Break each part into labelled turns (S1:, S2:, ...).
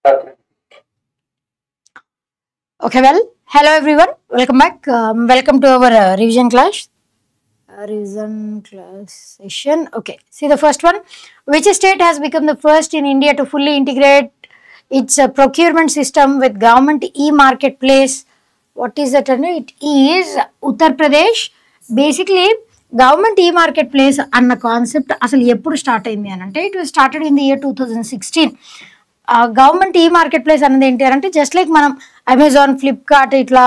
S1: Okay, well, hello everyone. Welcome back. Welcome to our revision class. Revision class session. Okay, see the first one. Which state has become the first in India to fully integrate its procurement system with government e-marketplace? What is that? It is Uttar Pradesh. Basically, government e-marketplace అన్న concept అసలు ఎప్పుడు start అయింది అని అంటే it was started in the year 2016. Government e market place అనేది ఏంటి అంటే just like మనం అమెజాన్, ఫ్లిప్కార్ట్ ఇట్లా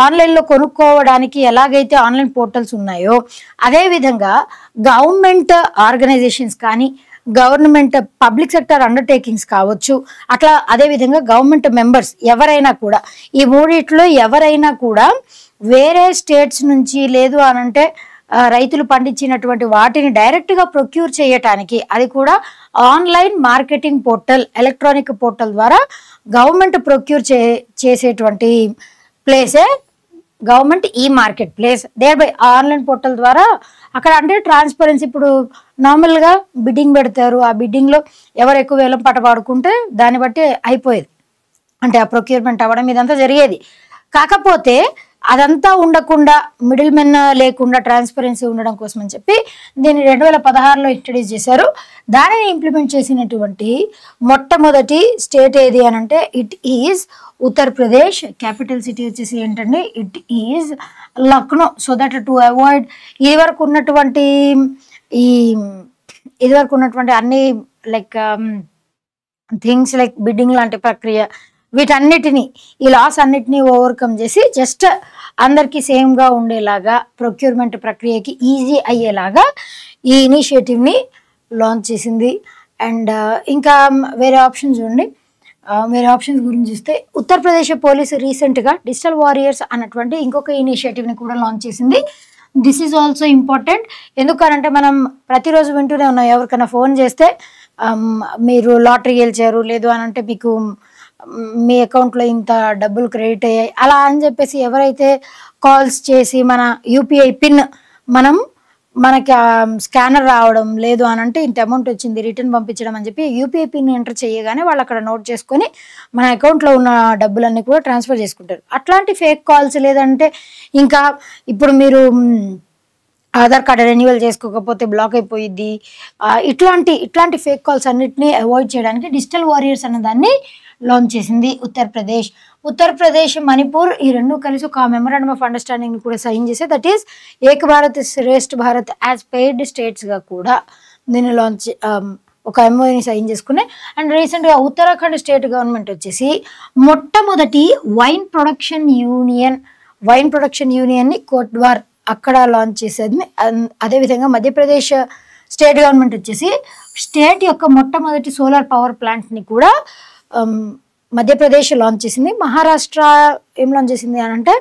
S1: ఆన్లైన్లో కొనుక్కోవడానికి ఎలాగైతే ఆన్లైన్ పోర్టల్స్ ఉన్నాయో అదేవిధంగా గవర్నమెంట్ ఆర్గనైజేషన్స్ కానీ గవర్నమెంట్ పబ్లిక్ సెక్టర్ అండర్టేకింగ్స్ కావచ్చు, అట్లా అదేవిధంగా గవర్నమెంట్ మెంబర్స్ ఎవరైనా కూడా ఈ మూడిట్లో ఎవరైనా కూడా వేరే స్టేట్స్ నుంచి లేదు అనంటే రైతులు పండించినటువంటి వాటిని డైరెక్ట్గా ప్రొక్యూర్ చేయటానికి అది కూడా online marketing portal, electronic portal ద్వారా గవర్నమెంట్ ప్రొక్యూర్ చేసేటువంటి ప్లేసే government e marketplace. Thereby online portal ద్వారా అక్కడ అంటే ట్రాన్స్పరెన్సీ. ఇప్పుడు నార్మల్గా బిడ్డింగ్ పెడతారు, ఆ బిడ్డింగ్లో ఎవరు ఎక్కువ వేలం పట్టబాడుకుంటే దాన్ని బట్టి అయిపోయేది, అంటే ఆ ప్రొక్యూర్మెంట్ అవ్వడం ఇదంతా జరిగేది. కాకపోతే అదంతా ఉండకుండా మిడిల్ మెన్ లేకుండా ట్రాన్స్పరెన్సీ ఉండడం కోసం అని చెప్పి దీన్ని 2016లో ఇంట్రడ్యూస్ చేశారు. దానిని ఇంప్లిమెంట్ చేసినటువంటి మొట్టమొదటి స్టేట్ ఏది అని అంటే it is Uttar Pradesh. Capital city వచ్చేసి ఏంటండి, it is Lucknow. So that to avoid ఇదివరకు ఉన్నటువంటి అన్ని లైక్ థింగ్స్ లైక్ బిడ్డింగ్ లాంటి ప్రక్రియ వీటన్నిటినీ ఈ లాస్ అన్నిటినీ ఓవర్కమ్ చేసి జస్ట్ అందరికీ సేమ్గా ఉండేలాగా ప్రొక్యూర్మెంట్ ప్రక్రియకి ఈజీ అయ్యేలాగా ఈ ఇనిషియేటివ్ని లాంచ్ చేసింది. అండ్ ఇంకా వేరే ఆప్షన్స్ చూడండి. వేరే ఆప్షన్స్ గురించి చూస్తే ఉత్తరప్రదేశ్ పోలీసు రీసెంట్గా డిజిటల్ వారియర్స్ అన్నటువంటి ఇంకొక ఇనిషియేటివ్ని కూడా లాంచ్ చేసింది. This is also important. ఎందుకనంటే మనం ప్రతిరోజు వింటూనే ఉన్నాం, ఎవరికైనా ఫోన్ చేస్తే మీరు లాటరీ గెలిచారు, లేదు అనంటే మీకు మీ అకౌంట్లో ఇంత డబ్బులు క్రెడిట్ అయ్యాయి అలా అని చెప్పేసి ఎవరైతే కాల్స్ చేసి మన యూపీఐ పిన్ మనకి స్కానర్ రావడం, లేదు అనంటే ఇంత అమౌంట్ వచ్చింది రిటర్న్ పంపించడం అని చెప్పి యూపీఐ పిన్ ఎంటర్ చేయగానే వాళ్ళు అక్కడ నోట్ చేసుకొని మన అకౌంట్లో ఉన్న డబ్బులన్నీ కూడా ట్రాన్స్ఫర్ చేసుకుంటారు. అట్లాంటి ఫేక్ కాల్స్, లేదంటే ఇంకా ఇప్పుడు మీరు ఆధార్ కార్డు రెన్యువల్ చేసుకోకపోతే బ్లాక్ అయిపోయిద్ది, ఇట్లాంటి ఫేక్ కాల్స్ అన్నిటినీ అవాయిడ్ చేయడానికి డిజిటల్ వారియర్స్ అన్న దాన్ని లాంచ్ చేసింది ఉత్తరప్రదేశ్, మణిపూర్ ఈ రెండు కలిసి ఒక మెమరాండమ్ ఆఫ్ అండర్స్టాండింగ్ కూడా సైన్ చేసి that is Ek Bharat Shreshtha Bharat as paired స్టేట్స్గా కూడా దీన్ని లాంచ్ ఒక ఎంఓని సైన్ చేసుకున్నాయి. అండ్ రీసెంట్గా ఉత్తరాఖండ్ స్టేట్ గవర్నమెంట్ వచ్చేసి మొట్టమొదటి వైన్ ప్రొడక్షన్ యూనియన్ని కోట్వార్ అక్కడ లాంచ్ చేసేది. అదేవిధంగా మధ్యప్రదేశ్ స్టేట్ గవర్నమెంట్ వచ్చేసి స్టేట్ యొక్క మొట్టమొదటి సోలార్ పవర్ ప్లాంట్ని కూడా మధ్యప్రదేశ్ లాంచ్ చేసింది. మహారాష్ట్ర ఏం లాంచ్ చేసింది అని అంటే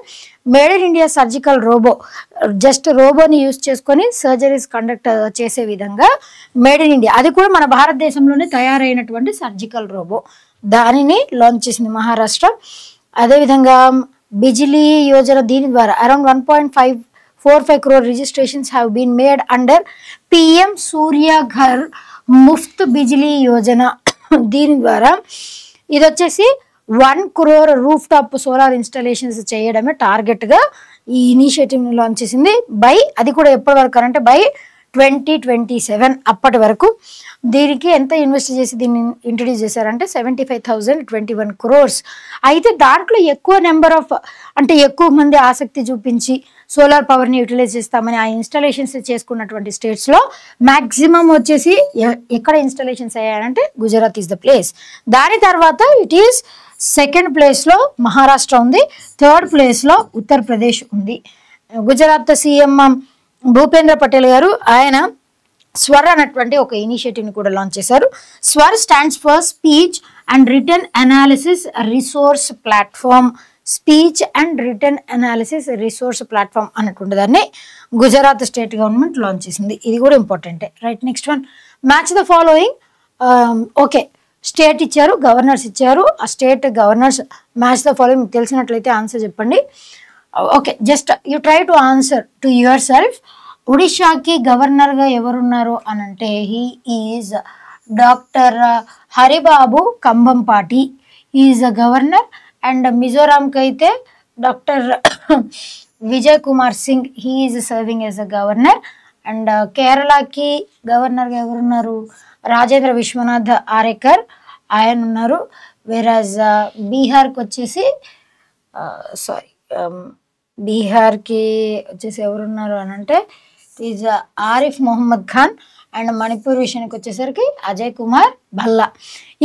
S1: made in India surgical robot. Just రోబోని యూజ్ చేసుకొని సర్జరీస్ కండక్ట్ చేసే విధంగా మేడ్ ఇన్ ఇండియా, అది కూడా మన భారతదేశంలోనే తయారైనటువంటి సర్జికల్ రోబో, దానిని లాంచ్ చేసింది మహారాష్ట్ర. అదేవిధంగా బిజిలీ యోజన, దీని ద్వారా around 1.45 crore registrations have been made under PM Surya Ghar Muft Bijli Yojana. దీని ద్వారా ఇది వచ్చేసి 1 crore roof top solar installations చేయడమే టార్గెట్గా ఈ ఇనిషియేటివ్ని లాంచ్ చేసింది. అది కూడా ఎప్పటి వరకు అంటే బై 2027 అప్పటి వరకు. దీనికి ఎంత ఇన్వెస్ట్ చేసి దీన్ని ఇంట్రడ్యూస్ చేశారంటే 75,021 crores. అయితే దాంట్లో ఎక్కువ నెంబర్ ఆఫ్ అంటే ఎక్కువ మంది ఆసక్తి చూపించి సోలార్ పవర్ని యూటిలైజ్ చేస్తామని ఆ ఇన్స్టాలేషన్స్ చేసుకున్నటువంటి స్టేట్స్లో మ్యాక్సిమం వచ్చేసి ఎక్కడ ఇన్స్టాలేషన్స్ అయ్యాయంటే గుజరాత్ ఈజ్ ద ప్లేస్. దాని తర్వాత ఇట్ ఈస్ సెకండ్ ప్లేస్లో మహారాష్ట్ర ఉంది, థర్డ్ ప్లేస్లో ఉత్తరప్రదేశ్ ఉంది. గుజరాత్ సీఎం భూపేంద్ర పటేల్ గారు ఆయన స్వర్ అన్నటువంటి ఒక ఇనిషియేటివ్ని కూడా లాంచ్ చేశారు. Swar stands for speech and return analysis resource platform. Speech and return analysis resource platform అన్నటువంటి దాన్ని గుజరాత్ స్టేట్ గవర్నమెంట్ లాంచ్ చేసింది. ఇది కూడా ఇంపార్టెంటే, right. Next one, match the following. Okay, state ఇచ్చారు, గవర్నర్స్ ఇచ్చారు. ఆ state governors match the following తెలిసినట్లయితే ఆన్సర్ చెప్పండి. Okay, just you try to answer to your self. ఒడిషాకి గవర్నర్గా ఎవరున్నారు అని అంటే he is doctor Haribabu Kambhampati is a governor. And మిజోరాంకి అయితే doctor Vijay Kumar Singh he is serving as a governor. And కేరళకి గవర్నర్గా ఎవరున్నారు? రాజేంద్ర విశ్వనాథ్ ఆరేకర్ ఆయన ఉన్నారు. వేరాజ్ బీహార్కి వచ్చేసి బీహార్కి వచ్చేసి ఎవరున్నారు అని అంటే ఈజ్ ఆరిఫ్ మొహమ్మద్ ఖాన్. అండ్ మణిపూర్ విషయానికి వచ్చేసరికి అజయ్ కుమార్ భల్లా.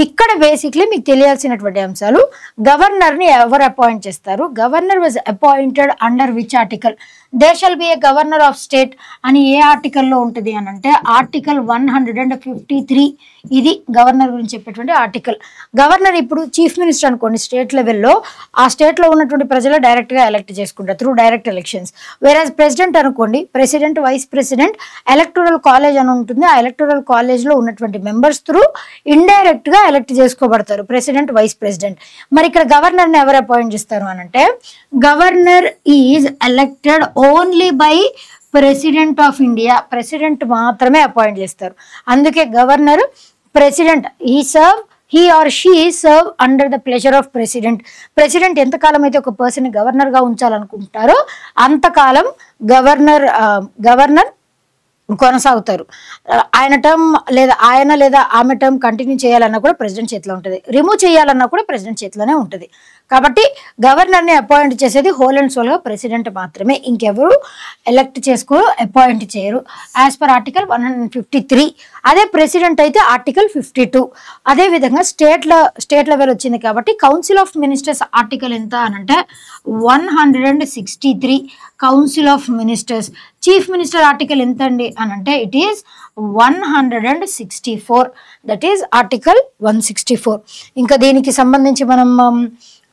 S1: ఇక్కడ బేసిక్లీ మీకు తెలియాల్సినటువంటి అంశాలు, గవర్నర్ని ఎవరు అపాయింట్ చేస్తారు, governor was appointed under which article, there shall be a governor of state అని ఏ ఆర్టికల్లో ఉంటుంది అని అంటే ఆర్టికల్ 153. ఇది గవర్నర్ గురించి చెప్పేటువంటి ఆర్టికల్. గవర్నర్ ఇప్పుడు చీఫ్ మినిస్టర్ అనుకోండి స్టేట్ లెవెల్లో, ఆ స్టేట్లో ఉన్నటువంటి ప్రజలు డైరెక్ట్గా ఎలక్ట్ చేసుకుంటారు through direct elections. Whereas president అనుకోండి, president vice president electoral college అని ఉంటుంది, ఆ ఎలక్టోరల్ కాలేజ్లో ఉన్నటువంటి మెంబర్స్ త్రూ ఇండైరెక్ట్గా ఎలక్ట్ చేసుకోబడతారు ప్రెసిడెంట్ వైస్ ప్రెసిడెంట్. మరి ఇక్కడ గవర్నర్ని ఎవరు అపాయింట్ చేస్తారు అని అంటే governor is elected only by president of India. President మాత్రమే అపాయింట్ చేస్తారు. అందుకే governor president he or she serve under the pleasure of president. President ఎంతకాలం అయితే ఒక పర్సన్ గవర్నర్గా ఉంచాలనుకుంటారో అంతకాలం గవర్నర్ కొనసాగుతారు. ఆయన టర్మ్ లేదా ఆమె టర్మ్ కంటిన్యూ చేయాలన్నా కూడా ప్రెసిడెంట్ చేతిలో ఉంటుంది, రిమూవ్ చేయాలన్నా కూడా ప్రెసిడెంట్ చేతిలోనే ఉంటుంది. కాబట్టి గవర్నర్ని అపాయింట్ చేసేది హోల్ అండ్ సోల్గా ప్రెసిడెంట్ మాత్రమే, ఇంకెవరు ఎలక్ట్ అపాయింట్ చేయరు యాజ్ పర్ ఆర్టికల్ 153. అదే ప్రెసిడెంట్ అయితే ఆర్టికల్ 52. అదేవిధంగా స్టేట్ లెవెల్ వచ్చింది కాబట్టి కౌన్సిల్ ఆఫ్ మినిస్టర్స్ ఆర్టికల్ ఎంత అనంటే 163 council of ministers. Chief minister article ఎంత అండి అనంటే it is 164, that is article 164. ఇంకా దీనికి సంబంధించి మనం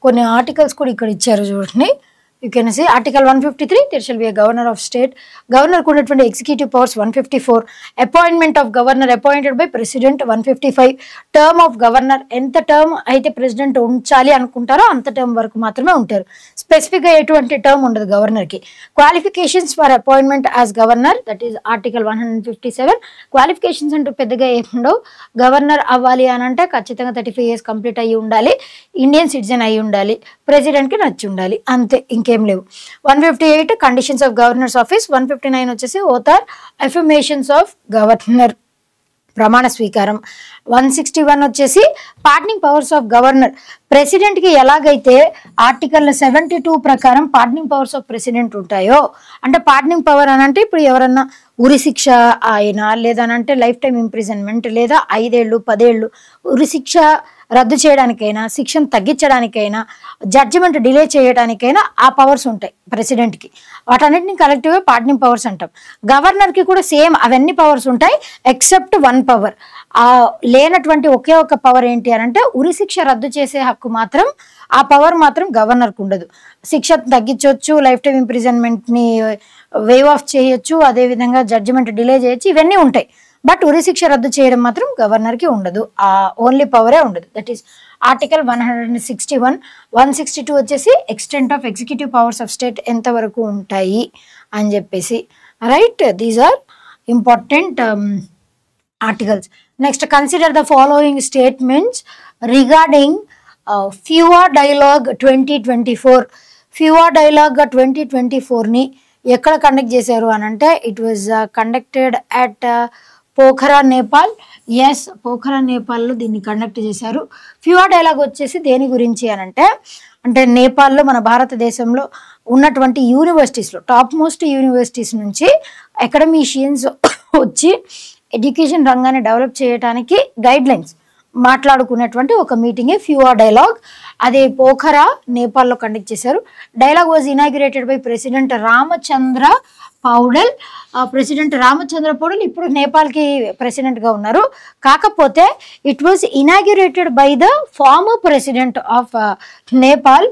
S1: కొన్ని ఆర్టికల్స్ కూడా ఇక్కడ ఇచ్చారు చూడండి. You can see article 153 there shall be a governor of state. గవర్నర్కు ఉన్నటువంటి executive powers 154. Appointment of governor appointed by president 155. Term of governor ఎంత టర్మ్ అయితే ప్రెసిడెంట్ ఉంచాలి అనుకుంటారో అంత టర్మ్ వరకు మాత్రమే ఉంటారు, స్పెసిఫిక్గా ఎటువంటి టర్మ్ ఉండదు గవర్నర్కి. Qualifications for appointment as governor that is article 157. Qualifications అంటూ పెద్దగా ఏముండవు. గవర్నర్ అవ్వాలి అని అంటే ఖచ్చితంగా 35 years కంప్లీట్ అయ్యి ఉండాలి, ఇండియన్ సిటిజన్ అయ్యి ఉండాలి, ప్రెసిడెంట్కి నచ్చి ఉండాలి, అంతే, ఇంకేం లేవు. 158 కండిషన్స్ ఆఫ్ గవర్నర్స్ ఆఫీస్. 159 వచ్చేసి oath or affirmations of governor, ప్రమాణ స్వీకారం. 161 వచ్చేసి పార్డనింగ్ పవర్స్ ఆఫ్ గవర్నర్. ప్రెసిడెంట్కి ఎలాగైతే ఆర్టికల్ 72 ప్రకారం పార్డనింగ్ పవర్స్ ఆఫ్ ప్రెసిడెంట్ ఉంటాయో, అంటే పార్డనింగ్ పవర్ అని అంటే ఇప్పుడు ఎవరన్నా ఉరి శిక్ష అయినా లేదనంటే లైఫ్ టైం ఇంప్రిజన్మెంట్ లేదా 5 ఏళ్ళు 10 ఏళ్ళు ఉరి శిక్ష రద్దు చేయడానికైనా, శిక్షను తగ్గించడానికైనా, జడ్జిమెంట్ డిలే చేయడానికైనా ఆ పవర్స్ ఉంటాయి ప్రెసిడెంట్కి. వాటన్నిటిని కలెక్టివ్గా పార్డనింగ్ పవర్స్ అంటాం. గవర్నర్కి కూడా సేమ్ అవన్నీ పవర్స్ ఉంటాయి ఎక్సెప్ట్ 1 పవర్. లేనటువంటి ఒకే ఒక పవర్ ఏంటి అని అంటే ఉరి శిక్ష రద్దు చేసే హక్కు మాత్రం, ఆ పవర్ మాత్రం గవర్నర్కి ఉండదు. శిక్ష తగ్గించవచ్చు, లైఫ్ టైం ఇంప్రిజన్మెంట్ని వేవ్ ఆఫ్ చేయొచ్చు, అదేవిధంగా జడ్జిమెంట్ డిలే చేయొచ్చు, ఇవన్నీ ఉంటాయి. బట్ ఉరి శిక్ష రద్దు చేయడం మాత్రం గవర్నర్కి ఉండదు, ఆ ఓన్లీ పవరే ఉండదు. That is article 161. 162 వచ్చేసి extent of executive powers of state ఎంతవరకు ఉంటాయి అని చెప్పేసి. Right, these are important articles. Next, consider the following statements regarding ఫ్యూవా డైలాగ్ 2024. ఫ్యూవా డైలాగ్ 2024ని ఎక్కడ కండక్ట్ చేశారు అని అంటే it was conducted at Pokhara, Nepal. Yes, Pokhara, నేపాల్లో దీన్ని కండక్ట్ చేశారు. ఫ్యూవా డైలాగ్ వచ్చేసి దేని గురించి అని అంటే నేపాల్లో మన భారతదేశంలో ఉన్నటువంటి యూనివర్సిటీస్లో టాప్ మోస్ట్ యూనివర్సిటీస్ నుంచి అకాడమిషియన్స్ వచ్చి ఎడ్యుకేషన్ రంగాన్ని డెవలప్ చేయడానికి గైడ్ లైన్స్ మాట్లాడుకునేటువంటి ఒక మీటింగే ఫ్యూవా డైలాగ్. అది పోఖరా, నేపాల్లో కండక్ట్ చేశారు. Dialogue was inaugurated by president Ramachandra Paudel. President Ramachandra Paudel ఇప్పుడు నేపాల్కి ప్రెసిడెంట్గా ఉన్నారు. కాకపోతే it was inaugurated by the former president of Nepal.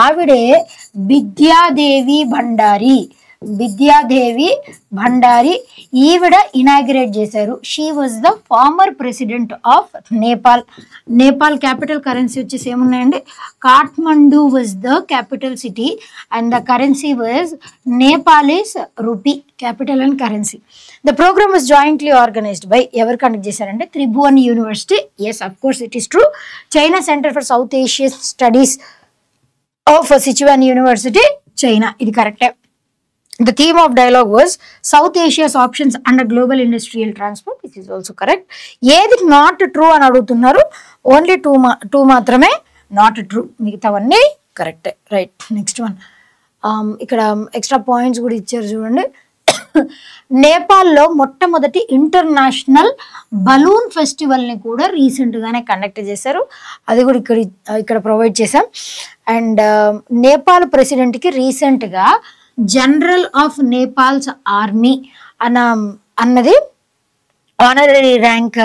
S1: ఆవిడే బిద్యాదేవి భండారి. విద్యాదేవి భండారి, ఈవిడ ఇనాగ్రేట్ చేశారు. She was the former president of Nepal. Nepal capital currency వచ్చేసి ఏమున్నాయండి, Kathmandu was the capital city and the currency was Nepalese rupee, capital and currency. The programme was jointly organised by, ఎవరు conduct చేశారంటే Tribhuvan university. Yes, of course it is true. China centre for South Asian studies of Sichuan university, China. ఇది కరెక్టే. The theme of dialogue was South Asia's options under global industrial transport. This is also correct. ఏది not true అని అడుగుతున్నారు, only two మాత్రమే not true, మిగతావన్నీ కరెక్టే. Right, next one. ఇక్కడ extra points కూడా ఇచ్చారు చూడండి. నేపాల్లో మొట్టమొదటి ఇంటర్నేషనల్ బలూన్ ఫెస్టివల్ని కూడా రీసెంట్గానే కండక్ట్ చేశారు, అది కూడా ఇక్కడ ప్రొవైడ్ చేశాం. అండ్ నేపాల్ ప్రెసిడెంట్కి రీసెంట్గా జనరల్ ఆఫ్ నేపాల్స్ ఆర్మీ అన్నది ఆనరీ ర్యాంక్,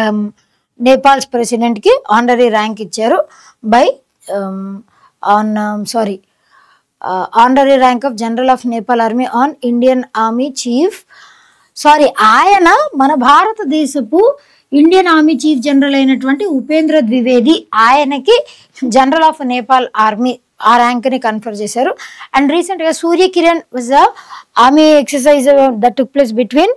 S1: నేపాల్స్ ప్రెసిడెంట్కి ఆనరీ ర్యాంక్ ఇచ్చారు by honorary rank of general of Nepal army on Indian army chief. ఆయన మన భారతదేశపు ఇండియన్ ఆర్మీ చీఫ్ జనరల్ అయినటువంటి ఉపేంద్ర ద్వివేది, ఆయనకి జనరల్ ఆఫ్ నేపాల్ ఆర్మీ ఆ ర్యాంక్ని కన్ఫర్ చేశారు. అండ్ రీసెంట్గా Surya Kiran was the army exercise that took place between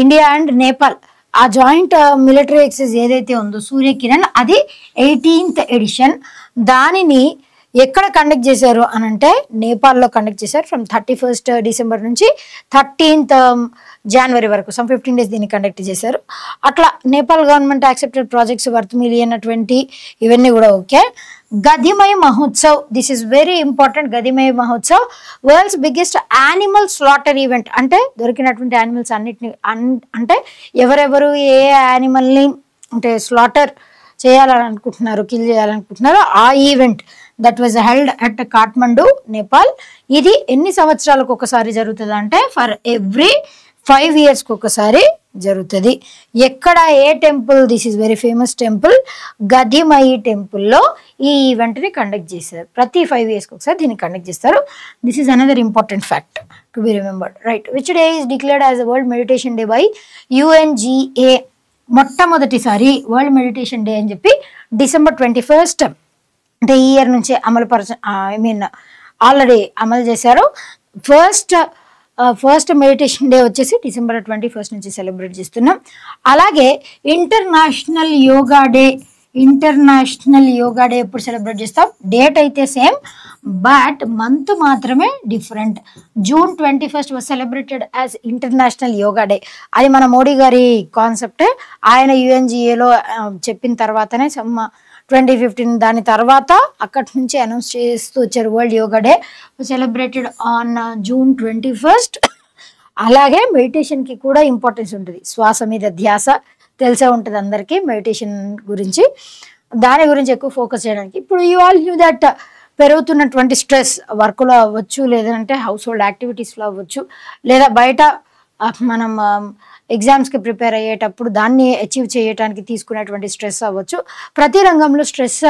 S1: India and Nepal. ఆ జాయింట్ మిలిటరీ ఎక్సర్సైజ్ ఏదైతే ఉందో సూర్య కిరణ్, అది 18th ఎడిషన్. దానిని ఎక్కడ కండక్ట్ చేశారు అని అంటే నేపాల్లో కండక్ట్ చేశారు. ఫ్రమ్ 31st డిసెంబర్ నుంచి 13th జనవరి వరకు, సమ్ 15 days దీన్ని కండక్ట్ చేశారు. అట్లా Nepal government accepted projects worth $1 million ఇవన్నీ కూడా okay. Gadhimai Mahotsav, this is very important. Gadhimai Mahotsav world's biggest animal slaughter event. అంటే దొరికినటువంటి యానిమల్స్ అన్నిటిని, అంటే ఎవరెవరు ఏ యానిమల్ని అంటే స్లాటర్ చేయాలనుకుంటున్నారు, కిల్ చేయాలనుకుంటున్నారు, ఆ event that was held at Kathmandu, Nepal. ఇది ఎన్ని సంవత్సరాలకు ఒకసారి జరుగుతుంది అంటే ఫర్ ఎవ్రీ 5 years ఒకసారి జరుగుతుంది. ఎక్కడ, ఏ temple, this is very famous temple, Gadhimai టెంపుల్లో ఈ ఈవెంట్ని కండక్ట్ చేశారు. ప్రతి 5 years ఒకసారి దీన్ని కండక్ట్ చేస్తారు. This is another important fact to be remembered. Right, which day is declared as world meditation day by UNGA. మొట్టమొదటిసారి వరల్డ్ మెడిటేషన్ డే అని చెప్పి December 21st, అంటే ఈ ఇయర్ నుంచి ఆల్రెడీ అమలు చేశారు. ఫస్ట్ మెడిటేషన్ డే వచ్చేసి December 21st నుంచి సెలబ్రేట్ చేస్తున్నాం. అలాగే ఇంటర్నేషనల్ యోగా డే ఎప్పుడు సెలబ్రేట్ చేస్తాం? డేట్ అయితే సేమ్, బట్ మంత్ మాత్రమే different. June 21st was celebrated as international yoga day. అది మన మోడీ గారి కాన్సెప్ట్. ఆయన UNGAలో చెప్పిన తర్వాతనే 2015 దాని తర్వాత అక్కడి నుంచి అనౌన్స్ చేస్తూ వచ్చారు. World yoga day celebrated on June 21st. అలాగే మెడిటేషన్కి కూడా ఇంపార్టెన్స్ ఉంటుంది. శ్వాస మీద ధ్యాస తెలిసే ఉంటుంది అందరికీ మెడిటేషన్ గురించి. దాని గురించి ఎక్కువ ఫోకస్ చేయడానికి ఇప్పుడు యూ ఆల్ న్యూ దట్ పెరుగుతున్నటువంటి స్ట్రెస్ వర్క్లో అవ్వచ్చు, లేదంటే హౌస్ హోల్డ్ యాక్టివిటీస్లో అవ్వచ్చు, లేదా బయట మనం ఎగ్జామ్స్కి ప్రిపేర్ అయ్యేటప్పుడు దాన్ని అచీవ్ చేయడానికి తీసుకునేటువంటి స్ట్రెస్ అవ్వచ్చు. ప్రతి రంగంలో స్ట్రెస్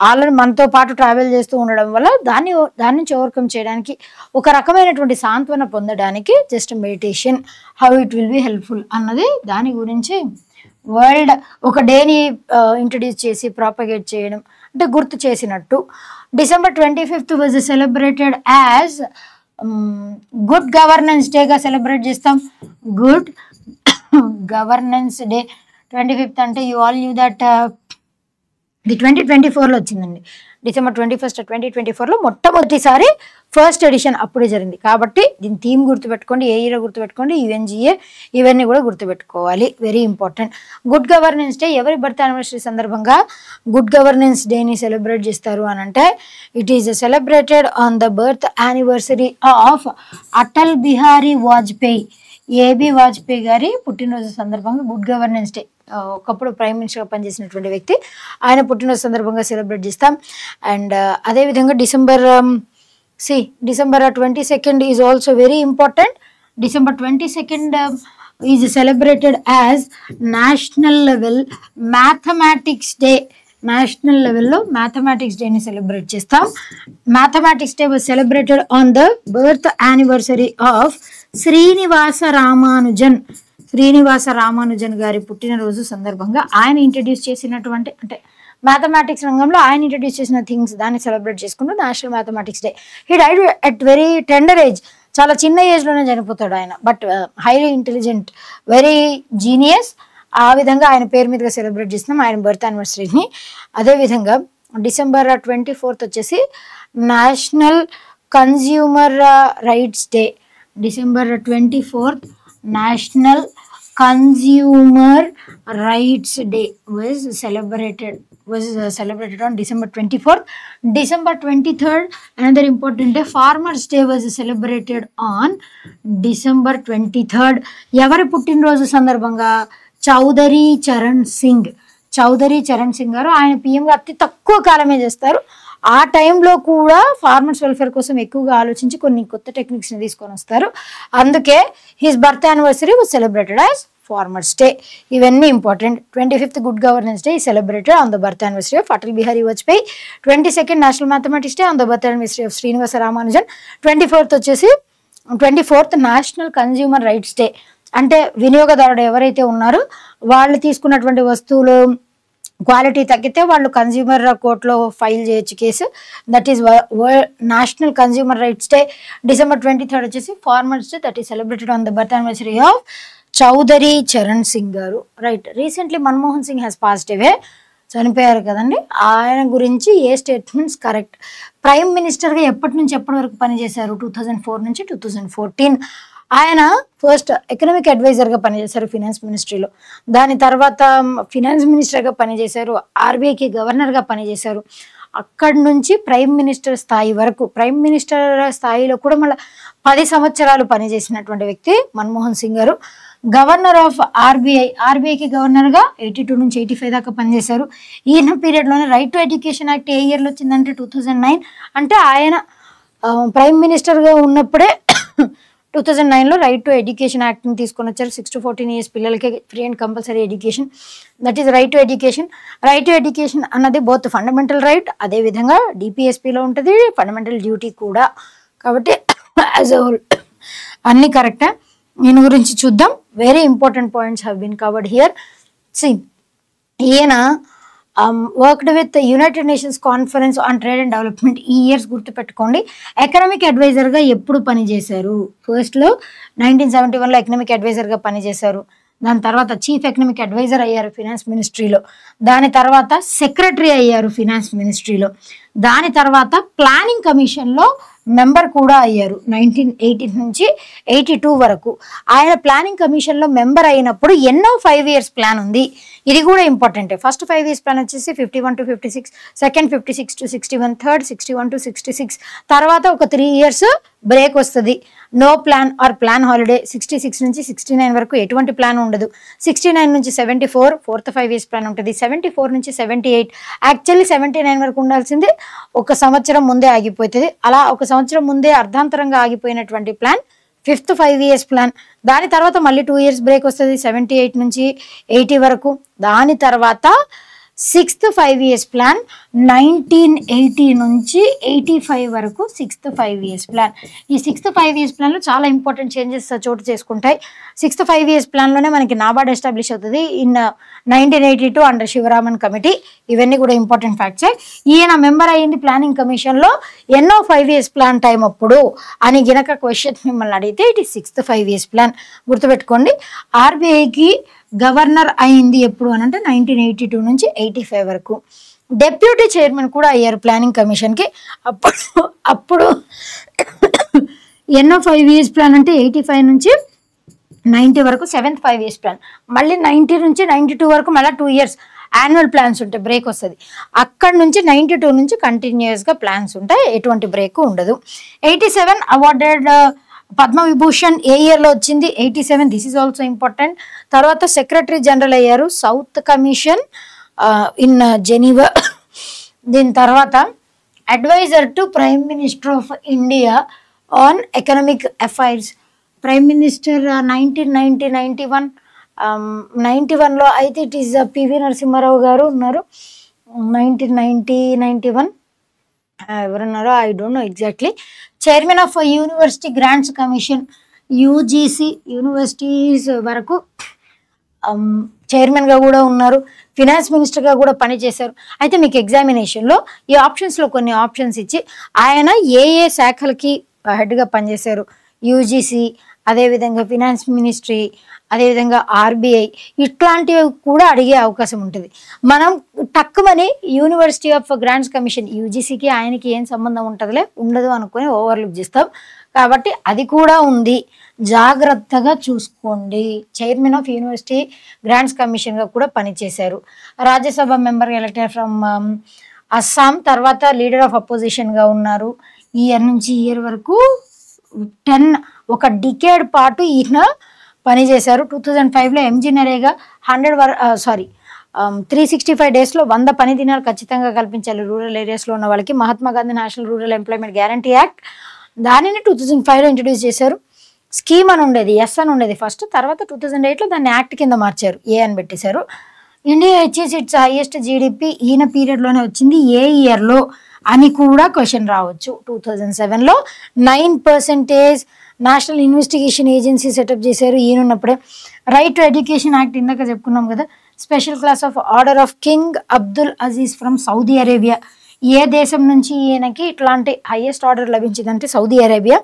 S1: ఆల్రెడీ మనతో పాటు ట్రావెల్ చేస్తూ ఉండడం వల్ల దాని నుంచి ఓవర్కమ్ చేయడానికి, ఒక రకమైనటువంటి సాంత్వన పొందడానికి just meditation how it will be helpful అన్నది దాని గురించి వరల్డ్ ఒక డేని ఇంట్రడ్యూస్ చేసి ప్రాపగేట్ చేయడం అంటే గుర్తు చేసినట్టు. December 25th was celebrated as good governance డేగా సెలబ్రేట్ చేస్తాం. గుడ్ గవర్నెన్స్ డే 25th అంటే యూ ఆల్ న్యూ దట్ ఇది 2024లో వచ్చిందండి. December 21st 2024లో మొట్టమొదటిసారి ఫస్ట్ ఎడిషన్ అప్పుడే జరిగింది. కాబట్టి దీని థీమ్ గుర్తుపెట్టుకోండి, ఏ ఇయర్ గుర్తుపెట్టుకోండి, UNGA ఇవన్నీ కూడా గుర్తుపెట్టుకోవాలి, very important. Good governance day ఎవరి బర్త్ యానివర్సరీ సందర్భంగా గుడ్ గవర్నెన్స్ డేని సెలబ్రేట్ చేస్తారు అని అంటే it is celebrated on the birth anniversary of Atal Bihari Vajpayee. AB Vajpayee గారి పుట్టినరోజు సందర్భంగా గుడ్ గవర్నెన్స్ డే, ఒకప్పుడు ప్రైమ్ మినిస్టర్గా పనిచేసినటువంటి వ్యక్తి, ఆయన పుట్టినరోజు సందర్భంగా సెలబ్రేట్ చేస్తాం. అండ్ అదేవిధంగా December 22nd is also very important. December 22nd is celebrated as national level mathematics day. National లెవెల్లో మ్యాథమెటిక్స్ డేని సెలబ్రేట్ చేస్తాం. Mathematics day was celebrated on the birth anniversary of Srinivasa Ramanujan గారి పుట్టినరోజు సందర్భంగా ఆయన ఇంట్రడ్యూస్ చేసినటువంటి అంటే మ్యాథమెటిక్స్ రంగంలో ఆయన ఇంట్రడ్యూస్ చేసిన థింగ్స్ దాన్ని సెలబ్రేట్ చేసుకుంటూ national mathematics day. He died at very tender age, చాలా చిన్న ఏజ్లోనే చనిపోతాడు ఆయన. But highly intelligent, very genius. ఆ విధంగా ఆయన పేరు మీదుగా సెలబ్రేట్ చేస్తున్నాం ఆయన బర్త్ యానివర్సరీని. అదేవిధంగా December 24th వచ్చేసి national consumer rights day. December 24th national consumer rights day was celebrated on December 24th. December 23rd, another important day, Farmers Day was celebrated on December 23rd. ఎవరి పుట్టినరోజు సందర్భంగా చౌదరి చరణ్ సింగ్ గారు ఆయన పిఎంగా అతి తక్కువ కాలమే చేస్తారు. ఆ టైంలో కూడా ఫార్మర్స్ వెల్ఫేర్ కోసం ఎక్కువగా ఆలోచించి కొన్ని కొత్త టెక్నిక్స్ని తీసుకొని వస్తారు. అందుకే his birth anniversary was celebrated as farmers day. ఇవన్నీ important. 25th good governance day celebrated on the birth anniversary of Atal Bihari Vajpayee. 22nd national mathematics day on the birth anniversary of Srinivasa Ramanujan. 24th national consumer rights day. అంటే వినియోగదారుడు ఎవరైతే ఉన్నారో వాళ్ళు తీసుకున్నటువంటి వస్తువులు quality తగ్గితే వాళ్ళు కన్జ్యూమర్ కోర్టులో ఫైల్ చేయొచ్చు case. That is national consumer rights day. December 23rd వచ్చేసి farmers day, that is celebrated on the birth anniversary of Chaudhary Charan Singh garu. Right. Recently Manmohan Singh has passed away, చనిపోయారు కదండి. ఆయన గురించి ఏ స్టేట్మెంట్స్ కరెక్ట్? ప్రైమ్ మినిస్టర్గా ఎప్పటి నుంచి ఎప్పటి వరకు పనిచేశారు? 2004 నుంచి 2014. ఆయన ఫస్ట్ ఎకనామిక్ అడ్వైజర్గా పనిచేశారు ఫినాన్స్ మినిస్ట్రీలో. దాని తర్వాత ఫినాన్స్ మినిస్టర్గా పనిచేశారు, ఆర్బీఐకి గవర్నర్గా పనిచేశారు. అక్కడి నుంచి ప్రైమ్ మినిస్టర్ స్థాయి వరకు, ప్రైమ్ మినిస్టర్ స్థాయిలో కూడా మళ్ళీ 10 సంవత్సరాలు పనిచేసినటువంటి వ్యక్తి మన్మోహన్ సింగ్ గారు. గవర్నర్ ఆఫ్ ఆర్బీఐకి గవర్నర్గా 82 నుంచి 85 దాకా పనిచేశారు. ఈయన పీరియడ్లోనే రైట్ టు ఎడ్యుకేషన్ యాక్ట్ ఏ ఇయర్లో వచ్చిందంటే 2009. అంటే ఆయన ప్రైమ్ మినిస్టర్గా ఉన్నప్పుడే 2009లో రైట్ టు ఎడ్యుకేషన్ యాక్ట్ని తీసుకొని వచ్చారు. 6 to 14 years పిల్లలకి free and compulsory education, that is right to education. Right to education అన్నది బోత్ ఫండమెంటల్ రైట్, అదేవిధంగా డిపిఎస్పిలో ఉంటుంది ఫండమెంటల్ డ్యూటీ కూడా. కాబట్టి యాజ్ ఎ హోల్ అన్నీ కరెక్టే. దీని గురించి చూద్దాం. Very important points have been covered here. ఈయన worked with United Nations conference on trade and development. ఈ ఇయర్స్ గుర్తుపెట్టుకోండి. ఎకనామిక్ అడ్వైజర్గా ఎప్పుడు పనిచేశారు? ఫస్ట్లో 1971లో ఎకనామిక్ అడ్వైజర్గా పనిచేశారు. దాని తర్వాత చీఫ్ ఎకనామిక్ అడ్వైజర్ అయ్యారు ఫినాన్స్ మినిస్ట్రీలో. దాని తర్వాత సెక్రటరీ అయ్యారు ఫినాన్స్ మినిస్ట్రీలో. దాని తర్వాత ప్లానింగ్ కమిషన్లో మెంబర్ కూడా అయ్యారు 1980 నుంచి 82 వరకు. ఆయన ప్లానింగ్ కమిషన్లో మెంబర్ అయినప్పుడు ఎన్నో 5 years ప్లాన్ ఉంది, ఇది కూడా ఇంపార్టెంటే. ఫస్ట్ 5 years ప్లాన్ వచ్చేసి 51 to 56, second 56 to 61, third 61 to 66. తర్వాత ఒక 3 years బ్రేక్ వస్తుంది, no plan or plan holiday. 66 నుంచి 69 వరకు ఎటువంటి ప్లాన్ ఉండదు. 69 నుంచి 74 ఫోర్త్ 5 years ప్లాన్ ఉంటుంది. 74 నుంచి 78, యాక్చువల్లీ 79 వరకు ఉండాల్సింది 1 సంవత్సరం ముందే ఆగిపోతుంది. అలా 1 సంవత్సరం ముందే అర్ధాంతరంగా ఆగిపోయినటువంటి ప్లాన్ 5th 5 years ప్లాన్. దాని తర్వాత మళ్ళీ 2 years బ్రేక్ వస్తుంది 78 నుంచి 80 వరకు. దాని తర్వాత 6th 5 years ప్లాన్ 1980 నుంచి 85 వరకు 6th 5 years ప్లాన్. ఈ 6th 5 years ప్లాన్లో చాలా ఇంపార్టెంట్ చేంజెస్ చోటు చేసుకుంటాయి. 6th 5 years ప్లాన్లోనే మనకి నాబార్డ్ ఎస్టాబ్లిష్ అవుతుంది ఇన్ 1982 అండర్ శివరామన్ కమిటీ. ఇవన్నీ కూడా ఇంపార్టెంట్ ఫ్యాక్ట్సే. ఈయన మెంబర్ అయ్యింది ప్లానింగ్ కమిషన్లో ఎన్నో 5 years ప్లాన్ టైం అప్పుడు అని గినక క్వశ్చన్ మిమ్మల్ని అడిగితే it is 6th 5 years plan. గుర్తుపెట్టుకోండి. ఆర్బీఐకి గవర్నర్ అయింది ఎప్పుడు అని అంటే 1982 నుంచి 85 వరకు. డెప్యూటీ చైర్మన్ కూడా అయ్యారు ప్లానింగ్ కమిషన్కి. అప్పుడు ఎన్నో 5 years ప్లాన్ అంటే 85 నుంచి 90 వరకు 7th 5 years ప్లాన్. మళ్ళీ 90 నుంచి 92 వరకు మళ్ళీ 2 years యాన్యువల్ ప్లాన్స్ ఉంటాయి, బ్రేక్ వస్తుంది. అక్కడ నుంచి 92 నుంచి కంటిన్యూస్గా ప్లాన్స్ ఉంటాయి, ఎటువంటి బ్రేక్ ఉండదు. 87 అవార్డెడ్ పద్మవిభూషణ్ ఏ ఇయర్లో వచ్చింది? 87. This is also important. తర్వాత సెక్రటరీ జనరల్ అయ్యారు సౌత్ కమిషన్ ఇన్ జెనీవా. దీని తర్వాత adviser to prime minister of India on economic affairs. Prime minister 1991లో అయితే ఇట్ ఈస్ పివి నరసింహారావు గారు ఉన్నారు. 1991 ఎవరున్నారో I don't know exactly. Chairman of University Grants Commission UGC universities వరకు చైర్మన్గా కూడా ఉన్నారు, ఫినాన్స్ మినిస్టర్గా కూడా పనిచేశారు. అయితే మీకు ఎగ్జామినేషన్లో ఈ ఆప్షన్స్లో కొన్ని ఆప్షన్స్ ఇచ్చి ఆయన ఏ ఏ శాఖలకి హెడ్గా పనిచేశారు, యూజీసీ, అదేవిధంగా ఫినాన్స్ మినిస్ట్రీ, అదేవిధంగా ఆర్బీఐ, ఇట్లాంటివి కూడా అడిగే అవకాశం ఉంటుంది. మనం టక్కుమని యూనివర్సిటీ ఆఫ్ గ్రాంట్స్ కమిషన్ యూజీసీకి ఆయనకి ఏం సంబంధం ఉంటుందిలే, ఉండదు అనుకొని ఓవర్లుక్ చేస్తాం. కాబట్టి అది కూడా ఉంది, జాగ్రత్తగా చూసుకోండి. చైర్మన్ ఆఫ్ యూనివర్సిటీ గ్రాంట్స్ కమిషన్గా కూడా పనిచేశారు. Rajya Sabha member elected from Assam, తర్వాత లీడర్ ఆఫ్ అపోజిషన్గా ఉన్నారు. ఈ ఇయర్ నుంచి ఇయర్ వరకు 10 ఒక డికేడ్ పాటు ఈయన పనిచేశారు. 2005లో ఎంజీ నరేగా 365 డేస్లో 100 పని దినాలు ఖచ్చితంగా కల్పించాలి రూరల్ ఏరియాస్లో ఉన్న వాళ్ళకి. Mahatma Gandhi national rural employment guarantee act, దానిని 2005లో ఇంట్రడ్యూస్ చేశారు. స్కీమ్ అని ఉండేది, ఎస్ అని ఉండేది ఫస్ట్, తర్వాత 2008లో దాన్ని యాక్ట్ కింద మార్చారు, ఏ అని పెట్టేశారు. India achieves it's highest GDP ఈయన పీరియడ్లోనే వచ్చింది, ఏ ఇయర్లో అని కూడా క్వశ్చన్ రావచ్చు. 2007లో 9% నేషనల్ ఇన్వెస్టిగేషన్ ఏజెన్సీ సెటప్ చేశారు ఈయన ఉన్నప్పుడే. రైట్ టు ఎడ్యుకేషన్ యాక్ట్ ఇందాక చెప్పుకున్నాం కదా. Special class of order of king Abdul Aziz from Saudi Arabia. ఏ దేశం నుంచి ఈయనకి ఇట్లాంటి హైయెస్ట్ ఆర్డర్ లభించిందంటే Saudi Arabia.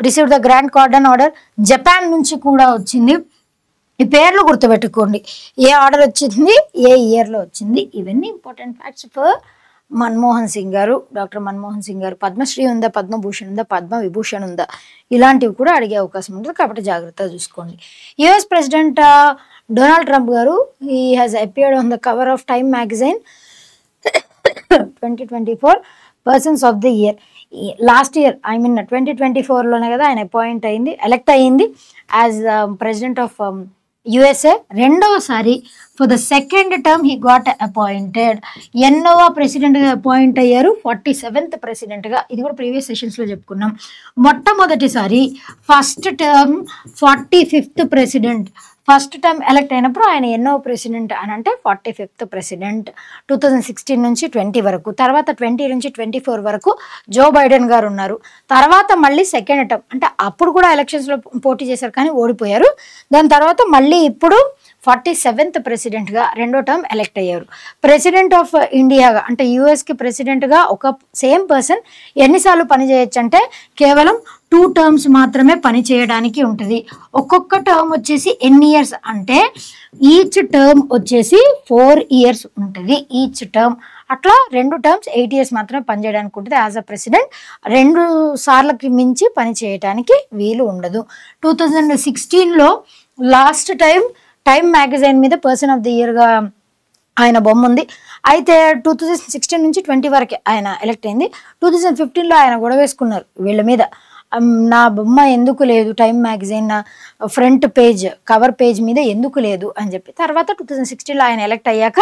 S1: Receive the grand cordon order Japan నుంచి కూడా వచ్చింది. ఈ పేర్లు గుర్తుపెట్టుకోండి, ఏ ఆర్డర్ వచ్చింది, ఏ ఇయర్లో వచ్చింది. ఇవన్నీ important facts for Manmohan Singh గారు, డాక్టర్ మన్మోహన్ సింగ్ గారు. పద్మశ్రీ ఉందా, పద్మభూషణ్ ఉందా, పద్మ విభూషణ్ ఉందా, ఇలాంటివి కూడా అడిగే అవకాశం ఉంటుంది. కాబట్టి జాగ్రత్తగా చూసుకోండి. US president Donald Trump garu, he has appeared on the cover of Time magazine 2024 persons of the year. Last year 2024లోనే కదా ఆయన అపాయింట్ అయింది, ఎలెక్ట్ అయ్యింది యాజ్ ప్రెసిడెంట్ ఆఫ్ యుఎస్ఏ. రెండవసారి for the second term he got appointed. ఎన్నోవ ప్రెసిడెంట్గా appoint అయ్యారు, 47th ప్రెసిడెంట్గా. ఇది కూడా ప్రీవియస్ సెషన్స్లో చెప్పుకున్నాం. మొట్టమొదటిసారి first term 45th president. First time elect అయినప్పుడు ఆయన ఎన్నో ప్రెసిడెంట్ అని అంటే 45th ప్రెసిడెంట్ 2016 నుంచి 20 వరకు. తర్వాత 20 నుంచి 24 వరకు జో బైడెన్ గారు ఉన్నారు. తర్వాత మళ్ళీ సెకండ్ టర్మ్, అంటే అప్పుడు కూడా ఎలక్షన్స్లో పోటీ చేశారు కానీ ఓడిపోయారు. దాని తర్వాత మళ్ళీ ఇప్పుడు 47th ప్రెసిడెంట్గా రెండో టర్మ్ ఎలక్ట్ అయ్యారు. ప్రెసిడెంట్ ఆఫ్ ఇండియాగా అంటే యూఎస్కి ప్రెసిడెంట్గా ఒక సేమ్ పర్సన్ ఎన్నిసార్లు పనిచేయచ్చు అంటే కేవలం 2 టర్మ్స్ మాత్రమే పని చేయడానికి ఉంటుంది. ఒక్కొక్క టర్మ్ వచ్చేసి ఎన్ని ఇయర్స్ అంటే ఈచ్ టర్మ్ వచ్చేసి 4 ఇయర్స్ ఉంటుంది ఈచ్ టర్మ్. అట్లా 2 టర్మ్స్ 8 ఇయర్స్ మాత్రమే పనిచేయడానికి ఉంటుంది. యాజ్ అ ప్రెసిడెంట్ 2 సార్లకి మించి పని చేయడానికి వీలు ఉండదు. 2016లో లాస్ట్ టైమ్ మ్యాగజైన్ మీద పర్సన్ ఆఫ్ ది ఇయర్గా ఆయన బొమ్మ ఉంది. అయితే 2016 నుంచి 20 వరకే ఆయన ఎలక్ట్ అయింది. 2015లో ఆయన గొడవ వేసుకున్నారు వీళ్ళ మీద, నా బొమ్మ ఎందుకు లేదు time magazine front page cover page మీద ఎందుకు లేదు అని చెప్పి. తర్వాత 2016లో ఆయన ఎలక్ట్ అయ్యాక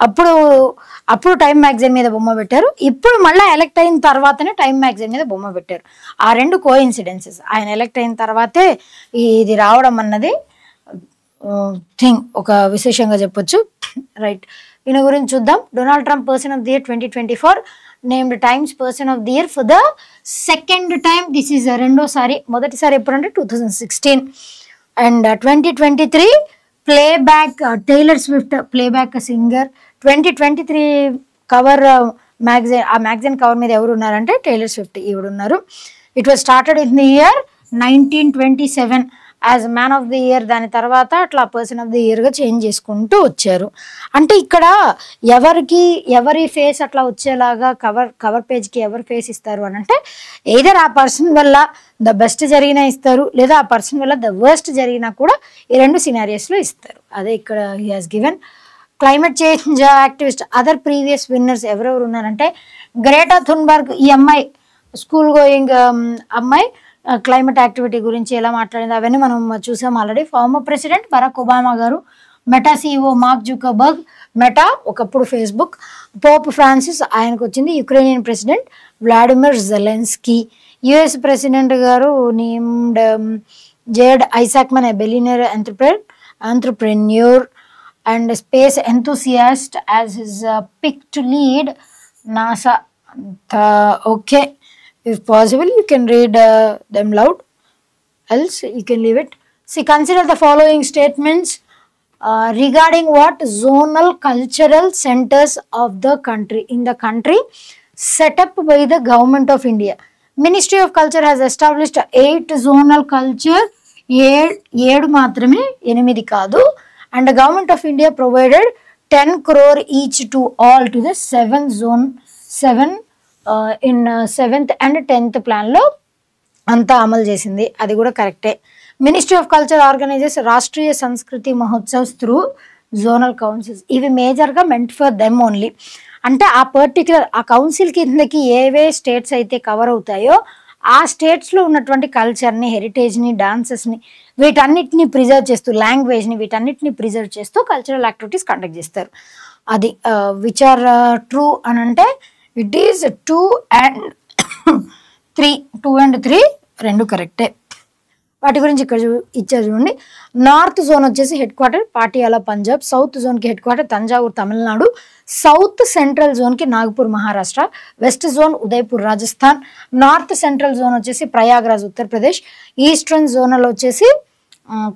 S1: అప్పుడు టైమ్ మ్యాగజైన్ మీద బొమ్మ పెట్టారు. ఇప్పుడు మళ్ళీ ఎలక్ట్ అయిన తర్వాతనే టైమ్ మ్యాగజైన్ మీద బొమ్మ పెట్టారు. ఆ 2 కోఇన్సిడెన్సెస్. ఆయన ఎలక్ట్ అయిన తర్వాతే ఇది రావడం అన్నది ఒక విశేషంగా చెప్పొచ్చు. రైట్, ఈయన గురించి చూద్దాం. Donald Trump person of the year 2024, named Time's person of the year for the second time. This is రెండోసారి. మొదటిసారి ఎప్పుడంటే 2016. అండ్ 2023 playback Taylor Swift playback singer. 2023 cover magazine, ఆ మ్యాగజైన్ కవర్ మీద ఎవరు ఉన్నారంటే టైలర్ స్విఫ్ట్ ఈవిడున్నారు. It was started in the year 1927 as man of the year. దాని తర్వాత అట్లా పర్సన్ ఆఫ్ ది ఇయర్గా చేంజ్ చేసుకుంటూ వచ్చారు. అంటే ఇక్కడ ఎవరి ఫేస్ అట్లా వచ్చేలాగా కవర్ పేజ్కి ఎవరు ఫేస్ ఇస్తారు అని అంటే ఏదర్ ఆ పర్సన్ వల్ల ద బెస్ట్ జరిగినా ఇస్తారు, లేదా ఆ పర్సన్ వల్ల ద వర్స్ట్ జరిగినా కూడా ఈ 2 సినారియోస్లో ఇస్తారు. అదే ఇక్కడ he has given. Climate change activist other previous winners ఎవరెవరు ఉన్నారంటే గ్రేటా థున్బర్గ్. ఈ అమ్మాయి స్కూల్ గోయింగ్ అమ్మాయి క్లైమేట్ యాక్టివిటీ గురించి ఎలా మాట్లాడింది అవన్నీ మనం చూసాం already. Former president Barack Obama garu. Meta CEO Mark Zuckerberg, Meta ఒకప్పుడు ఫేస్బుక్. పోప్ ఫ్రాన్సిస్ ఆయనకు వచ్చింది. Ukrainian president Vladimir Zelensky. US president garu named Jared Isaacman, a billionaire entrepreneur and space enthusiast as his pick to lead NASA. Okay, if possible you can read them loud. else you can leave it. See, consider the following statements regarding what zonal cultural centers of the country in the country set up by the government of India. Ministry of Culture has established 8 zonal culture, 7 మాత్రమే 8 కాదు, and the government of India provided 10 crore each to all to the 7 in 7th and 10th plan లో అంతా అమలు చేసింది. అది కూడా కరెక్టే. Ministry of culture organises Rashtriya సంస్కృతి మహోత్సవ్స్ త్రూ జోనల్ కౌన్సిల్స్. ఇవి మేజర్గా మెంట్ ఫర్ దెమ్ ఓన్లీ. అంటే ఆ పర్టికులర్ ఆ కౌన్సిల్ కిందకి ఏవే స్టేట్స్ అయితే కవర్ అవుతాయో ఆ స్టేట్స్లో ఉన్నటువంటి కల్చర్ని, హెరిటేజ్ని, డాన్సెస్ని వీటన్నిటిని ప్రిజర్వ్ చేస్తూ, లాంగ్వేజ్ని వీటన్నిటిని ప్రిజర్వ్ చేస్తూ కల్చరల్ యాక్టివిటీస్ కండక్ట్ చేస్తారు. అది విచ్ ఆర్ ట్రూ అని అంటే ఇట్ ఈస్ 2 and 3 రెండు కరెక్టే. వాటి గురించి ఇక్కడ ఇచ్చారు చూడండి. నార్త్ జోన్ వచ్చేసి head quarter Patiala Punjab, south జోన్కి head quarter Thanjavur Tamil Nadu, south central జోన్కి Nagpur Maharashtra, west zone Udaipur Rajasthan, north central zone వచ్చేసి ప్రయాగ్రాజ్ ఉత్తరప్రదేశ్, ఈస్టర్న్ జోనల్ వచ్చేసి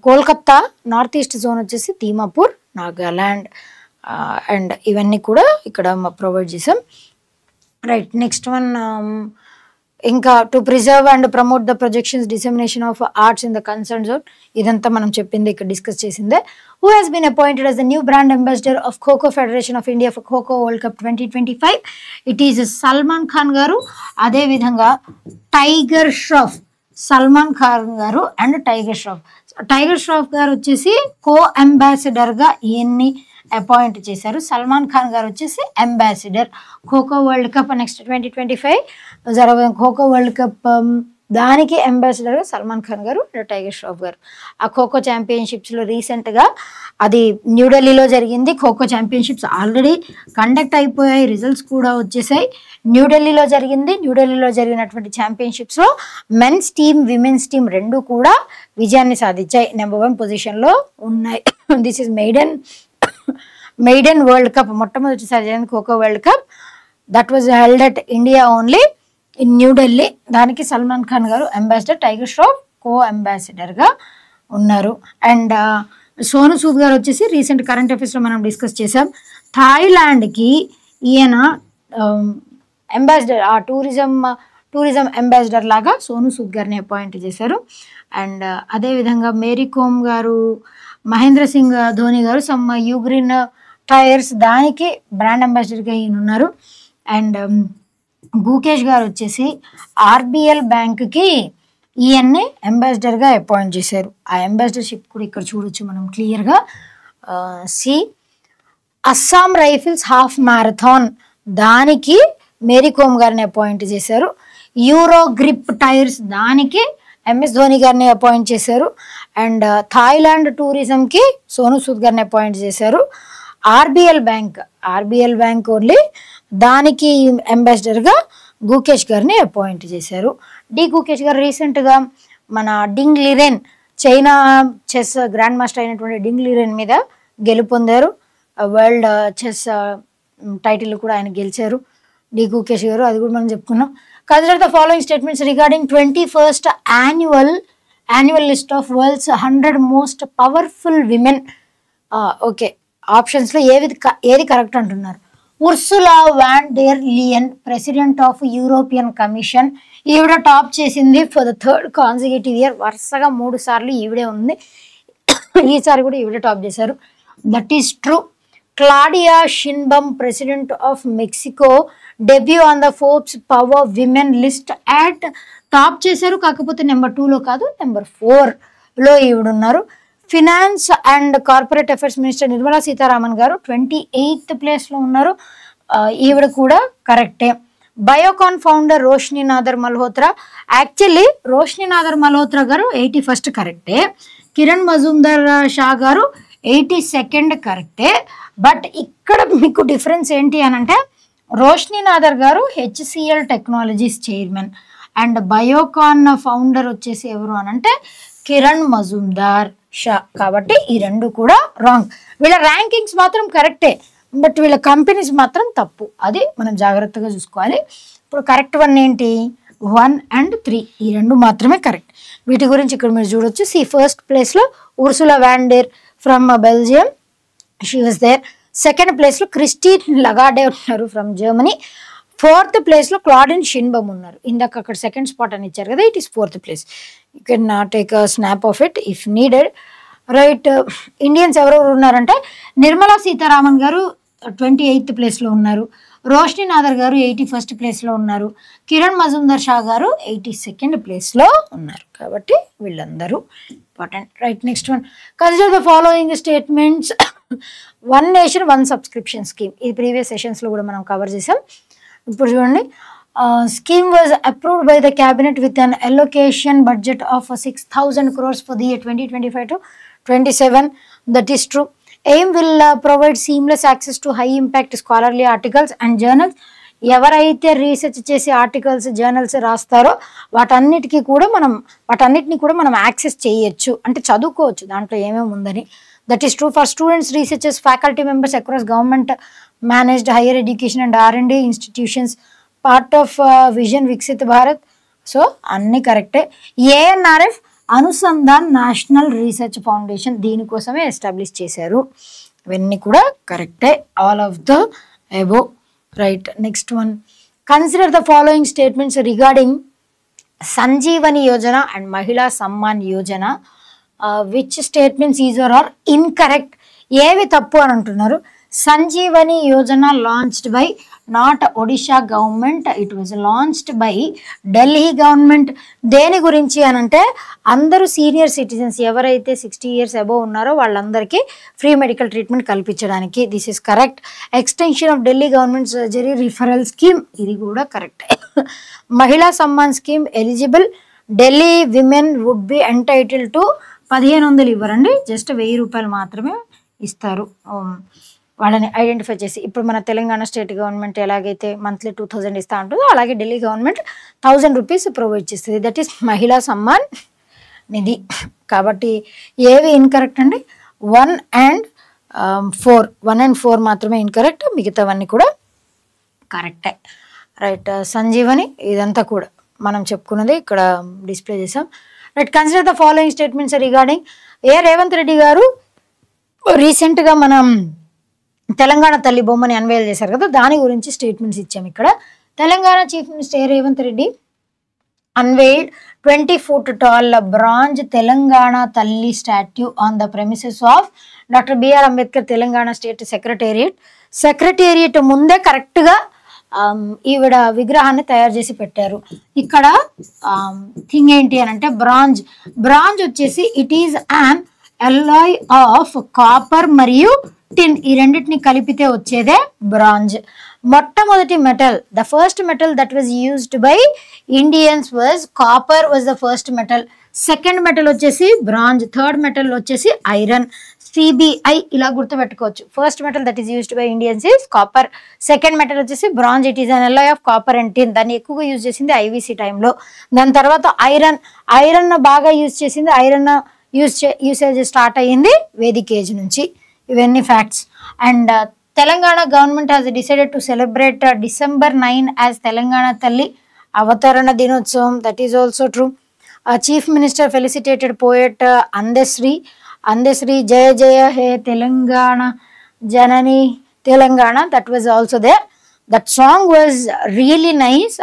S1: కోల్కత్తా, నార్త్ ఈస్ట్ జోన్ వచ్చేసి దీమాపూర్ నాగాల్యాండ్. అండ్ ఇవన్నీ కూడా ఇక్కడ ప్రొవైడ్ చేసాం. రైట్, నెక్స్ట్ వన్ ఇంకా to preserve and promote the projections dissemination of arts in the concern zone. ఇదంతా మనం చెప్పింది ఇక్కడ డిస్కస్ చేసిందే. Who has been appointed as the new brand ambassador of Kho Kho federation of India for Kho Kho world cup 2025? It is Salman Khan గారు, అదేవిధంగా టైగర్ ష్రాఫ్. సల్మాన్ ఖాన్ గారు and Tiger Shroff. Tiger Shroff గారు వచ్చేసి కో అంబాసిడర్గా ఈయన్ని అపాయింట్ చేశారు. సల్మాన్ ఖాన్ గారు వచ్చేసి ambassador. Kho kho world cup next 2025 జరగబోయే ఖోఖో వరల్డ్ కప్ దానికి అంబాసిడర్గా సల్మాన్ ఖాన్ గారు, టైగర్ ష్రాఫ్ గారు. ఆ ఖోఖో ఛాంపియన్షిప్స్లో రీసెంట్గా అది న్యూఢిల్లీలో జరిగింది. ఖోఖో ఛాంపియన్షిప్స్ ఆల్రెడీ కండక్ట్ అయిపోయాయి, రిజల్ట్స్ కూడా వచ్చేసాయి. న్యూఢిల్లీలో జరిగింది. న్యూఢిల్లీలో జరిగినటువంటి ఛాంపియన్షిప్స్లో మెన్స్ టీమ్, విమెన్స్ టీమ్ రెండు కూడా విజయాన్ని సాధించాయి, నెంబర్ 1 పొజిషన్లో ఉన్నాయి. This is maiden world cup, మొట్టమొదటిసారి జరిగింది kho kho world cup. That was held at India only in New Delhi. దానికి సల్మాన్ ఖాన్ గారు అంబాసిడర్, టైగర్ ష్రాఫ్ కో అంబాసిడర్గా ఉన్నారు. అండ్ సోను సూద్ గారు వచ్చేసి రీసెంట్ కరెంట్ అఫైర్స్లో మనం డిస్కస్ చేసాం. థాయిలాండ్కి ఈయన అంబాసిడర్, ఆ టూరిజం అంబాసిడర్ లాగా సోను సూద్ గారిని అపాయింట్ చేశారు. అండ్ అదేవిధంగా మేరీ కోమ్ గారు, మహేంద్ర సింగ్ ధోని గారు సమ్ యూగ్రీన్ టైర్స్ దానికి బ్రాండ్ అంబాసిడర్గా ఈయన ఉన్నారు. అండ్ గుకేష్ గారు వచ్చేసి ఆర్బిఎల్ బ్యాంక్కి ఈయన్ని అంబాసిడర్గా అపాయింట్ చేశారు. ఆ అంబాసిడర్షిప్ కూడా ఇక్కడ చూడొచ్చు మనం క్లియర్గా. సి అస్సాం రైఫిల్స్ హాఫ్ మ్యారథాన్ దానికి మేరీ కోమ్ గారిని అపాయింట్ చేశారు. యూరో గ్రిప్ టైర్స్ దానికి ఎంఎస్ ధోని గారిని అపాయింట్ చేశారు. అండ్ థాయిలాండ్ టూరిజంకి సోను సూద్ గారిని అపాయింట్ చేశారు. ఆర్బిఎల్ బ్యాంక్ ఓన్లీ దానికి అంబాసిడర్గా గుకేష్ గారిని అపాయింట్ చేశారు. గుకేష్ గారు రీసెంట్గా మన డింగ్ Liren, China chess grand master అయినటువంటి డింగ్ లిరెన్ మీద గెలుపొందారు. వరల్డ్ చెస్ టైటిల్ కూడా ఆయన గెలిచారు గుకేష్ గారు. అది కూడా మనం చెప్పుకున్నాం. Consider the following statements regarding 21st annual list of world's 100 most powerful women. Okay, ఆప్షన్స్లో ఏది కరెక్ట్ అంటున్నారు. Ursula von der Leyen, president of European Commission. ఈవిడ టాప్ చేసింది for the 3rd consecutive year. వరుసగా 3 సార్లు ఈవిడే ఉంది. ఈసారి కూడా ఈవిడే టాప్ చేశారు. That is true. Claudia Sheinbaum, president of Mexico, debut on the Forbes power women list at top చేశారు. కాకపోతే నెంబర్ 2లో కాదు, నెంబర్ 4లో ఈవిడున్నారు. Finance and corporate affairs minister Nirmala Sitharaman garu 28th ప్లేస్లో ఉన్నారు. ఈవిడ కూడా కరెక్టే. Biocon founder Roshni Nadar Malhotra, actually Roshni Nadar Malhotra garu 81st కరెక్టే. కిరణ్ మజుందార్ షా గారు 82nd కరెక్టే. బట్ ఇక్కడ మీకు డిఫరెన్స్ ఏంటి అని అంటే రోష్ని నాదర్ గారు HCL technologies chairman and Biocon founder వచ్చేసి ఎవరు అని అంటే కిరణ్ మజుందార్ షా. కాబట్టి ఈ రెండు కూడా రాంగ్. వీళ్ళ ర్యాంకింగ్స్ మాత్రం కరెక్టే, బట్ వీళ్ళ కంపెనీస్ మాత్రం తప్పు. అది మనం జాగ్రత్తగా చూసుకోవాలి. ఇప్పుడు కరెక్ట్ వన్ ఏంటి, 1 and 3 ఈ రెండు మాత్రమే కరెక్ట్. వీటి గురించి ఇక్కడ మీరు చూడొచ్చు. ఫస్ట్ ప్లేస్లో Ursula von der from Belgium, she was there. Second ప్లేస్లో క్రిస్టీన్ లగార్డే ఉన్నారు ఫ్రమ్ జర్మనీ. ఫోర్త్ ప్లేస్లో క్లాడిన్ షిన్బమ్ ఉన్నారు. ఇందాక అక్కడ సెకండ్ స్పాట్ అని ఇచ్చారు కదా, it is fourth place. You can take a snap of it if needed. Right, Indians ఎవరెవరు ఉన్నారంటే నిర్మలా సీతారామన్ గారు 28th ప్లేస్లో ఉన్నారు, రోష్ని నాదర్ గారు 81st ప్లేస్లో ఉన్నారు, కిరణ్ మజుందర్ షా గారు 82nd ప్లేస్లో ఉన్నారు. కాబట్టి వీళ్ళందరూ important. Right, next one, consider the following statements. 1 nation 1 subscription scheme, ఇది ప్రీవియస్ సెషన్స్లో కూడా మనం కవర్ చేసాం. ఇప్పుడు చూడండి, scheme was approved by the cabinet with an allocation budget of 6,000 crores for the year 2025 to 27. That is true. AIM will provide seamless access to high impact scholarly articles and journals. ఎవరైతే research చేసి articles journals రాస్తారో వాటన్నిటిని కూడా మనం access చేయొచ్చు, అంటే చదువుకోవచ్చు దాంట్లో ఏమేమి ఉందని. That is true for students, researchers, faculty members across government managed higher education and R&D institutions, part of vision Viksit Bharat. So అన్నీ కరెక్టే. ANRF Anusandhan national research foundation, దీనికోసమే ఎస్టాబ్లిష్ చేశారు. ఇవన్నీ కూడా కరెక్టే, all of the above. Right, next one, consider the following statements regarding Sanjeevani Yojana and Mahila Samman Yojana. Which statements is are incorrect? ఏవి తప్పు అని అంటున్నారు. Sanjeevani Yojana launched by not Odisha government, it was launched by Delhi government. దేని గురించి అని అంటే అందరూ సీనియర్ సిటిజన్స్ ఎవరైతే 60 years అబోవ్ ఉన్నారో వాళ్ళందరికీ ఫ్రీ మెడికల్ ట్రీట్మెంట్ కల్పించడానికి. This is correct. Extension of Delhi government surgery referral scheme, ఇది కూడా correct. Mahila Samman scheme eligible. Delhi women would be entitle to 1,500 ఇవ్వరండి, జస్ట్ 1000 రూపాయలు మాత్రమే ఇస్తారు వాళ్ళని ఐడెంటిఫై చేసి. ఇప్పుడు మన తెలంగాణ స్టేట్ గవర్నమెంట్ ఎలాగైతే మంత్లీ 2000 ఇస్తా ఉంటుందో అలాగే ఢిల్లీ గవర్నమెంట్ 1000 రూపీస్ ప్రొవైడ్ చేస్తుంది. దట్ ఈస్ మహిళా సమ్మాన్ నిధి. కాబట్టి ఏవి ఇన్కరెక్ట్ అండి? 1 and 4 మాత్రమే ఇన్కరెక్ట్, మిగతావన్నీ కూడా కరెక్టే. రైట్, సంజీవని ఇదంతా కూడా మనం చెప్పుకున్నది ఇక్కడ డిస్ప్లే చేసాం. Right, consider the following statements regarding. Revanth Reddy గారు రీసెంట్గా మనం తెలంగాణ తల్లి బొమ్మని అన్వేల్ చేశారు కదా, దాని గురించి స్టేట్మెంట్స్ ఇచ్చాం ఇక్కడ. Telangana chief minister Revanth Reddy unveiled 20 foot tall bronze Telangana Talli statue on the premises of doctor BR Ambedkar Telangana state secretariat ముందే కరెక్ట్గా ఈవిడ విగ్రహాన్ని తయారు చేసి పెట్టారు. ఇక్కడ థింగ్ ఏంటి అని అంటే బ్రాంజ్ వచ్చేసి it is an alloy of copper మరియు టిన్, ఈ రెండింటిని కలిపితే వచ్చేదే బ్రాంజ్. మొట్టమొదటి metal, the first metal that was used by Indians was copper, was the first metal. Second metal వచ్చేసి బ్రాంజ్, థర్డ్ మెటల్ వచ్చేసి ఐరన్. CBI ఇలా గుర్తుపెట్టుకోవచ్చు. First metal that is used by Indians is copper, second metal వచ్చేసి bronze, it is an alloy of copper and tin. దాన్ని ఎక్కువగా use చేసింది IVC టైంలో. దాని తర్వాత ఐరన్ బాగా యూజ్ చేసింది, ఐరన్ యూసేజ్ స్టార్ట్ అయ్యింది వేదిక్ ఏజ్ నుంచి. ఇవన్నీ facts. And Telangana government has decided to celebrate December 9 as Telangana తల్లి అవతరణ దినోత్సవం. That is also true. Chief minister felicitated poet Andesri జయ జయ హే తెలంగాణ జనని Telangana. That was also there. That song was really nice.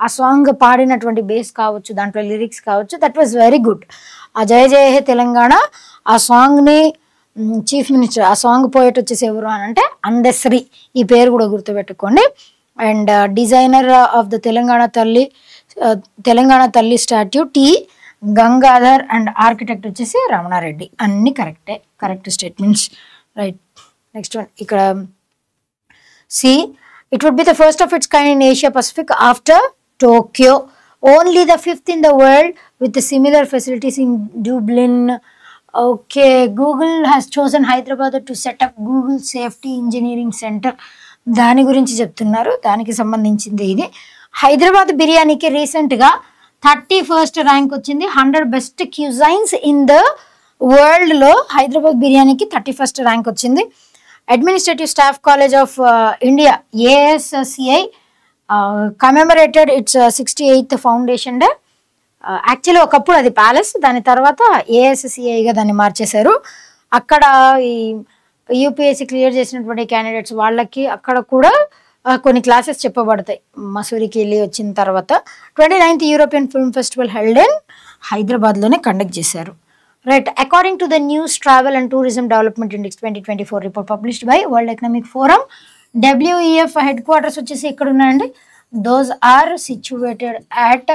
S1: ఆ సాంగ్ పాడినటువంటి బేస్ కావచ్చు, దాంట్లో లిరిక్స్ కావచ్చు, దట్ వాజ్ వెరీ గుడ్. ఆ జయ జయ హే తెలంగాణ ఆ సాంగ్ని చీఫ్ మినిస్టర్, ఆ సాంగ్ పోయట్ వచ్చేసి ఎవరు అని అంటే అందశ్రీ, ఈ పేరు కూడా గుర్తుపెట్టుకోండి. And designer of the Telangana Talli statue T. Gangadhar and architect వచ్చేసి రమణారెడ్డి. అన్ని correct statements. Right, next one ఇక్కడ C, it would be the first of its kind in Asia Pacific after Tokyo. Only the 5th in the world with the similar facilities in Dublin. Okay, Google has chosen Hyderabad to set up Google Safety Engineering Center. దాని గురించి చెప్తున్నారు, దానికి సంబంధించింది ఇది. హైదరాబాద్ బిర్యానీకి రీసెంట్గా 31st rank వచ్చింది. 100 best క్యూజైన్స్ in the వరల్డ్లో హైదరాబాద్ బిర్యానీకి 31st ర్యాంక్ వచ్చింది. Administrative staff college of India ASCI commemorated its 68th foundation day. Actually ఒకప్పుడు అది ప్యాలెస్, దాని తర్వాత ఏఎస్సిఐగా దాన్ని మార్చేశారు. అక్కడ ఈ యూపీఎస్సీ క్లియర్ చేసినటువంటి క్యాండిడేట్స్ వాళ్ళకి అక్కడ కూడా కొన్ని క్లాసెస్ చెప్పబడతాయి మసూరికి వెళ్ళి వచ్చిన తర్వాత. 29th European film festival held in హైదరాబాద్లోనే కండక్ట్ చేశారు. Right, according to the news travel and tourism development index 2024 report published by world economic forum, WEF head quarters వచ్చేసి ఎక్కడ ఉన్నాయండి? దోస్ ఆర్ సిచ్యువేటెడ్ అట్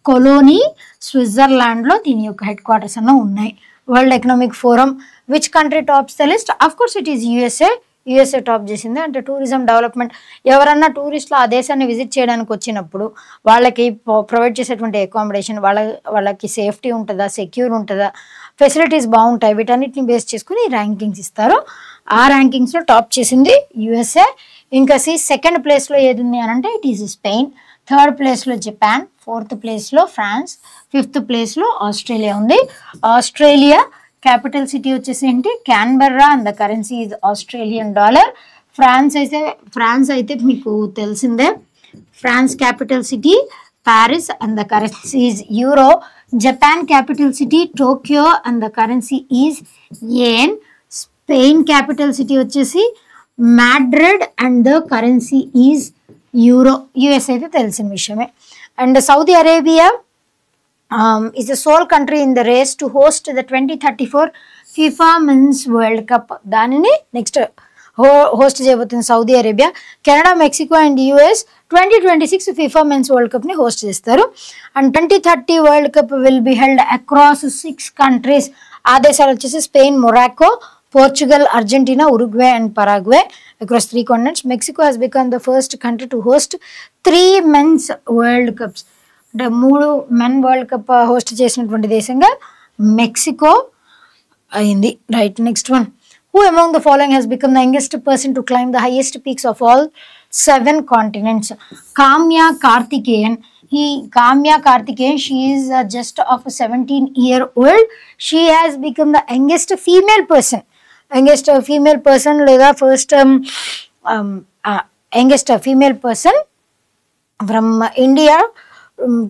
S1: కొలోనీ, స్విట్జర్లాండ్లో దీని యొక్క హెడ్ క్వార్టర్స్ అన్న ఉన్నాయి. World economic forum which country tops the list? Of course it is USA top చేసింది. అంటే tourism development, ఎవరన్నా టూరిస్టులు ఆ దేశాన్ని విజిట్ చేయడానికి వచ్చినప్పుడు వాళ్ళకి ప్రొవైడ్ చేసేటువంటి అకామిడేషన్, వాళ్ళకి సేఫ్టీ ఉంటుందా, సెక్యూర్ ఉంటుందా, ఫెసిలిటీస్ బాగుంటాయి, వీటన్నిటిని బేస్ చేసుకుని ర్యాంకింగ్స్ ఇస్తారు. ఆ ర్యాంకింగ్స్లో టాప్ చేసింది యుఎస్ఏ. ఇంకా సెకండ్ ప్లేస్లో ఏది ఉంది అని అంటే ఇట్ ఈస్ స్పెయిన్, థర్డ్ ప్లేస్లో జపాన్, ఫోర్త్ ప్లేస్లో ఫ్రాన్స్, ఫిఫ్త్ ప్లేస్లో ఆస్ట్రేలియా ఉంది. ఆస్ట్రేలియా క్యాపిటల్ సిటీ వచ్చేసి ఏంటి? Canberra and the currency is Australian dollar. France అయితే మీకు తెలిసిందే, France capital city Paris and the currency is euro. Japan capital city Tokyo and the currency is yen. Spain capital city వచ్చేసి Madrid and the currency is euro. US అయితే తెలిసిన విషయమే. And Saudi Arabia is the sole country in the race to host the 2034 FIFA Men's World Cup. దానిని next host చేయబోతుంది Saudi Arabia. Canada, Mexico and US 2026 FIFA Men's World Cup ని host చేస్తారు. And 2030 world cup will be held across 6 countries. ఆ దేశాలు వచ్చేసి Spain, Morocco, Portugal, Argentina, Uruguay and Paraguay across 3 continents. Mexico has become the first country to host 3 men's world cups. అంటే 3 men world cup host చేసినటువంటి దేశంగా Mexico అయింది. Right, next one. Who among the following has become the youngest person to climb the highest peaks of all 7 continents? Kamya Karthikeyan. Kamya Karthikeyan, she is just of a 17-year-old. She has become the youngest female person. లేదా first youngest female person from India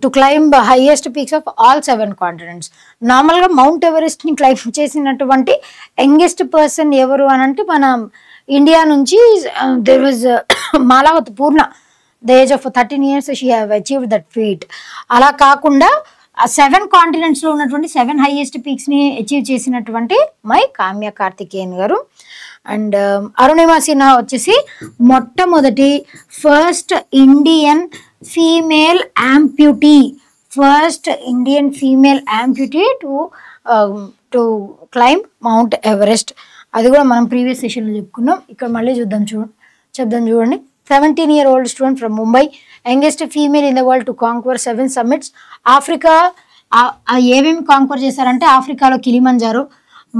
S1: to climb the highest peaks of all 7 continents. నార్మల్గా mount ఎవరెస్ట్ని climb చేసినటువంటి youngest person ఎవరు అని అంటే మన India నుంచి there was Malavath Purna, the age of 13 years she have achieved that feat. అలా కాకుండా 7 continentsలో ఉన్నటువంటి 7 హైయెస్ట్ పీక్స్ని అచీవ్ చేసినటువంటి మై కామ్య కార్తికేయన్ గారు. అండ్ అరుణిమా సిన్హా వచ్చేసి మొట్టమొదటి first Indian female amputee to climb Mount Everest. అది కూడా మనం ప్రీవియస్ సెషన్లో చెప్పుకున్నాం, ఇక్కడ మళ్ళీ చెప్దాం చూడండి. 17-year-old student from Mumbai, youngest female in the world to conquer 7 summits. Africa ఏమేమి కాంక్వర్ చేశారంటే ఆఫ్రికాలో Kilimanjaro,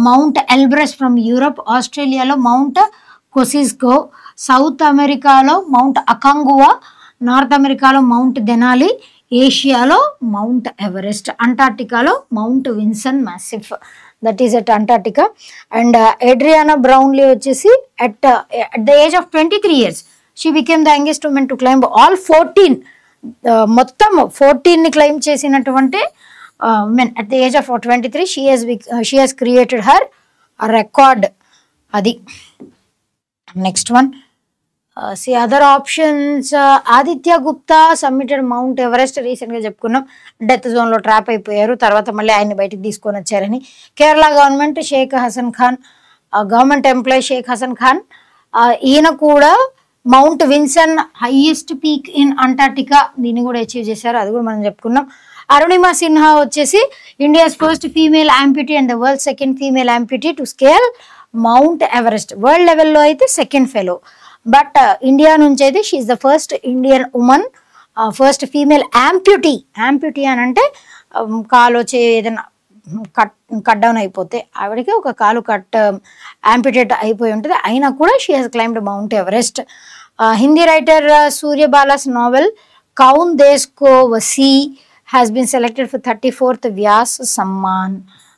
S1: Mount Elbrus from Europe, ఆస్ట్రేలియాలో మౌంట్ కొసిస్కో, సౌత్ అమెరికాలో మౌంట్ అకాంగువా, నార్త్ అమెరికాలో మౌంట్ దెనాలి, ఏషియాలో మౌంట్ ఎవరెస్ట్, అంటార్టికాలో Mount Vinson Massif, that is at Antarctica. And Adriana Brownlee వచ్చేసి at the age of 23 years she became the youngest woman to climb all 14 మొత్తం 14ని claim చేసినటువంటి women at the age of 23. she has created her record. అది next one. see other options. Aditya Gupta submitted mount Everest. రీసెంట్గా చెప్పుకున్నాం, death జోన్లో trap అయిపోయారు, తర్వాత మళ్ళీ ఆయన్ని బయటికి తీసుకొని వచ్చారని. Kerala government Sheikh Hasan Khan, government employee Sheikh Hasan Khan, ఈయన కూడా Mount Vinson highest peak in Antarctica దీన్ని కూడా అచీవ్ చేశారు, అది కూడా మనం చెప్పుకున్నాం. అరుణిమా సిన్హా వచ్చేసి India's first female amputee and the world second female amputee to scale Mount Everest. World లెవెల్లో అయితే సెకండ్ ఫెలో, బట్ ఇండియా నుంచి అయితే she is the first Indian woman, first female amputee అని అంటే కాలు వచ్చే ఏదైనా కట్ డౌన్ అయిపోతే ఆవిడకి ఒక కాలు యాంప్యూటేట్ అయిపోయి ఉంటుంది, అయినా కూడా she has climbed Mount Everest. Hindi writer Suryabala's novel Kaun Desh Ko Vasi has been selected for 34th Vyas Samman.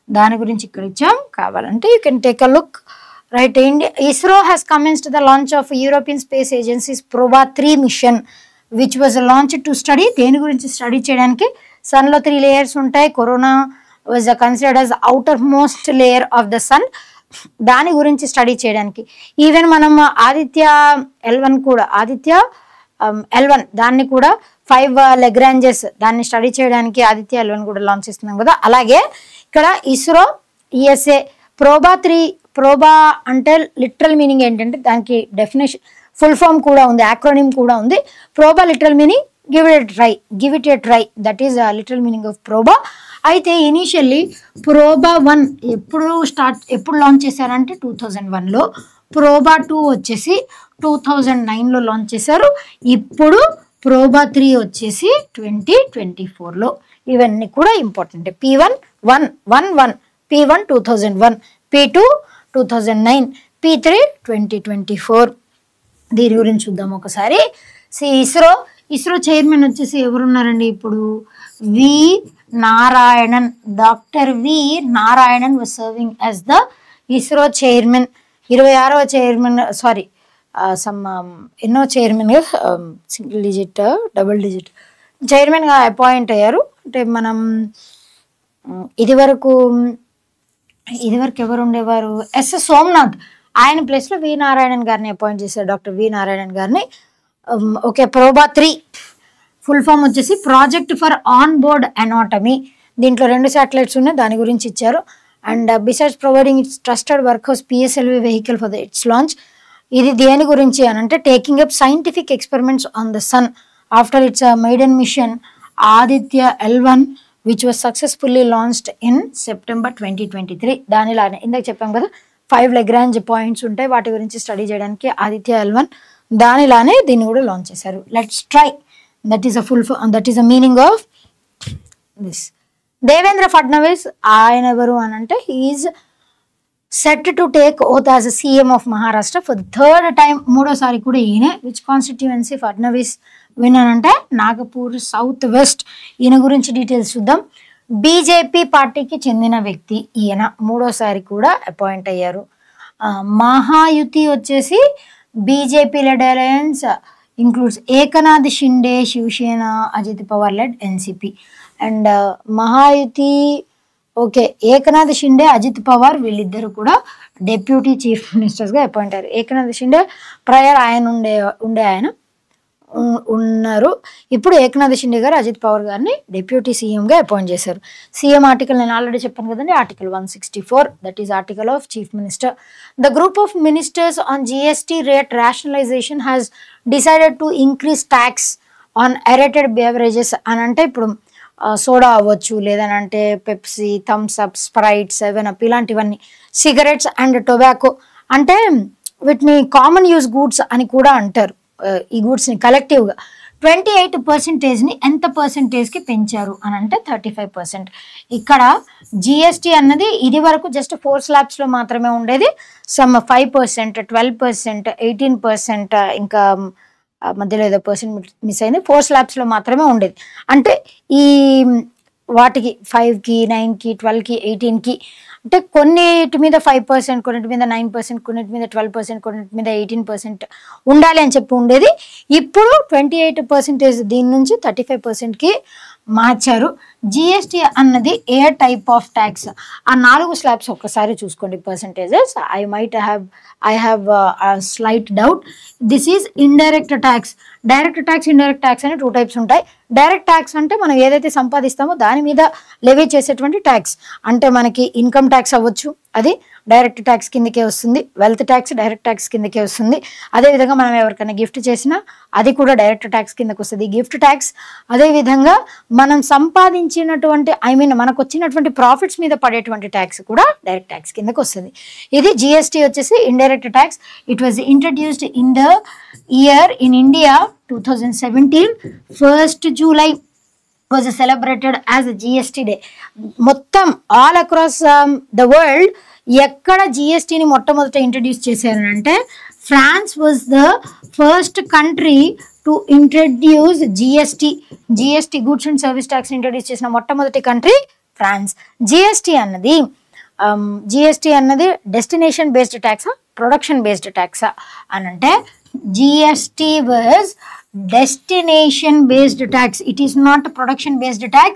S1: దాని గురించి ఇక్కడ ఇచ్చాం, కావాలంటే you can take a look. Right, ISRO has commenced the launch of European Space Agency's Proba 3 mission which was launched to study, దేని గురించి study చేయడానికి, సన్లో 3 layers ఉంటాయి, corona was considered as outermost layer of the sun, దాని గురించి study చేయడానికి. Even మనం Aditya L1 కూడా, ఆదిత్య L1 దాన్ని కూడా 5 లెగ్రాంజెస్ దాన్ని స్టడీ చేయడానికి ఆదిత్య L1 కూడా లాంచ్ చేస్తున్నాం కదా. అలాగే ఇక్కడ ఇస్రో ESA ప్రోబా 3, ప్రోబా అంటే లిటరల్ మీనింగ్ ఏంటంటే దానికి డెఫినేషన్ ఫుల్ ఫామ్ కూడా ఉంది, యాక్రోనిమ్ కూడా ఉంది. Proba literal meaning give it A try, that is literal meaning of Proba. అయితే ఇనీషియల్లీ ప్రోబా 1 ఎప్పుడు లాంచ్ చేశారంటే 2001లో, ప్రోబా 2 వచ్చేసి 2009లో లాంచ్ చేశారు. ఇప్పుడు ప్రోబా 3 వచ్చేసి 2024లో. ఇవన్నీ కూడా important. P1 1 P1 2001, P2 2009, P3 2024. దీని గురించి చూద్దాం ఒకసారి. ఇస్రో చైర్మన్ వచ్చేసి ఎవరున్నారండి ఇప్పుడు? V Narayanan, doctor V Narayanan was serving as the ISRO chairman. 26వ చైర్మన్, సారీ ఎన్నో chairman, single digit double digit చైర్మన్గా అపాయింట్ అయ్యారు. అంటే మనం ఇదివరకు ఎవరు ఉండేవారు? ఎస్ సోమనాథ్, ఆయన ప్లేస్లో వి నారాయణన్ గారిని అపాయింట్ చేశారు, డాక్టర్ వి నారాయణన్ గారిని. ఓకే, ప్రోబా 3 ఫుల్ ఫామ్ వచ్చేసి project for on board anatomy. దీంట్లో 2 శాటిలైట్స్ ఉన్నాయి, దాని గురించి ఇచ్చారు. And besides providing its trusted work house PSLV vehicle for the its launch. ఇది దేని గురించి అని అంటే taking up scientific experiments on the sun after its maiden mission Aditya L1 which was successfully launched in September 2023. దానిలానే ఇందాక చెప్పాం కదా 5 Lagrange points ఉంటాయి, వాటి గురించి స్టడీ చేయడానికి ఆదిత్య L1, దానిలానే దీన్ని కూడా లాంచ్ చేశారు. Let's try, that is a meaning of this. Devendra Fadnavis, ఆయన ఎవరు అని అంటే he's set to take oath as CM of Maharashtra for the 3rd time, 3వసారి కూడా ఈయనే. విచ్ కాన్స్టిట్యుయెన్సీ ఫడ్నవీస్ విన్ అని అంటే నాగపూర్ సౌత్ వెస్ట్. ఈయన గురించి డీటెయిల్స్ చూద్దాం. బీజేపీ పార్టీకి చెందిన వ్యక్తి ఈయన, 3వసారి కూడా అపాయింట్ అయ్యారు. మహాయుతి వచ్చేసి BJP led alliance includes Eknath Shinde, Shiv Sena, Ajit Pawar led NCP. And Mahayuti, okay, Eknath Shinde, Ajit Pawar వీళ్ళిద్దరు కూడా డెప్యూటీ చీఫ్ మినిస్టర్స్గా అపాయింట్ అయ్యారు. ఏకనాథ్ షిండే ప్రయర్ ఆయన ఆయన ఉన్నారు. ఇప్పుడు ఏకనాథ్ షిండే గారు అజిత్ పవార్ గారిని డిప్యూటీ సీఎంగా అపాయింట్ చేశారు. సీఎం ఆర్టికల్ నేను ఆల్రెడీ చెప్పాను కదండి, article 164, that is article of chief minister. The group of ministers on GST rate rationalisation has decided to increase tax on aerated beverages అని అంటే ఇప్పుడు సోడా అవ్వచ్చు, లేదనంటే Pepsi, Thums up, Sprite, 7up ఇలాంటివన్నీ, cigarettes and tobacco అంటే వీటిని common use goods అని కూడా అంటారు. ఈ గూడ్స్ని కలెక్టివ్గా 28%ని ఎంత పర్సెంటేజ్కి పెంచారు అని అంటే 35%. ఇక్కడ GST అన్నది ఇది వరకు జస్ట్ 4 స్లాబ్స్లో మాత్రమే ఉండేది. సమ్ 5%, 12%, 18%, ఇంకా మధ్యలో ఏదో పర్సెంట్ మిస్ అయింది, 4 స్లాబ్స్లో మాత్రమే ఉండేది. అంటే ఈ వాటికి 5కి, 9కి, 12కి, 18కి అంటే కొన్నిటి మీద 5%, కొన్నిటి మీద 9%, కొన్నిటి మీద 12%, కొన్నిటి మీద 18% ఉండాలి అని చెప్పి ఉండేది. ఇప్పుడు 28% దీని నుంచి 35%కి మార్చారు. GST అన్నది ఏ టైప్ ఆఫ్ ట్యాక్స్? ఆ 4 స్లాబ్స్ ఒక్కసారి చూసుకోండి percentages. I have slight doubt. This is indirect tax. Direct tax, indirect tax అని 2 టైప్స్ ఉంటాయి. డైరెక్ట్ ట్యాక్స్ అంటే మనం ఏదైతే సంపాదిస్తామో దాని మీద లెవీ చేసేటువంటి ట్యాక్స్. అంటే మనకి ఇన్కమ్ ట్యాక్స్ అవ్వచ్చు, అది డైరెక్ట్ ట్యాక్స్ కిందకే వస్తుంది. వెల్త్ ట్యాక్స్ డైరెక్ట్ ట్యాక్స్ కిందకే వస్తుంది. అదేవిధంగా మనం ఎవరికైనా గిఫ్ట్ చేసినా అది కూడా డైరెక్ట్ ట్యాక్స్ కిందకు వస్తుంది, గిఫ్ట్ ట్యాక్స్. అదేవిధంగా మనం సంపాదించినటువంటి మనకు వచ్చినటువంటి ప్రాఫిట్స్ మీద పడేటువంటి ట్యాక్స్ కూడా డైరెక్ట్ ట్యాక్స్ కిందకు వస్తుంది. ఇది GST వచ్చేసి indirect tax. It was introduced in the year in India 2017. 1st July was celebrated as a GST day. మొత్తం ఆల్ అక్రాస్ ద వరల్డ్ ఎక్కడ GSTని మొట్టమొదట ఇంట్రడ్యూస్ చేశారంటే France was the first country to introduce GST goods and service tax introduce చేసిన మొట్టమొదటి country France. GST అన్నది destination based ట్యాక్సా, production based ట్యాక్సా అని అంటే GST was destination based tax. It is not production based tax.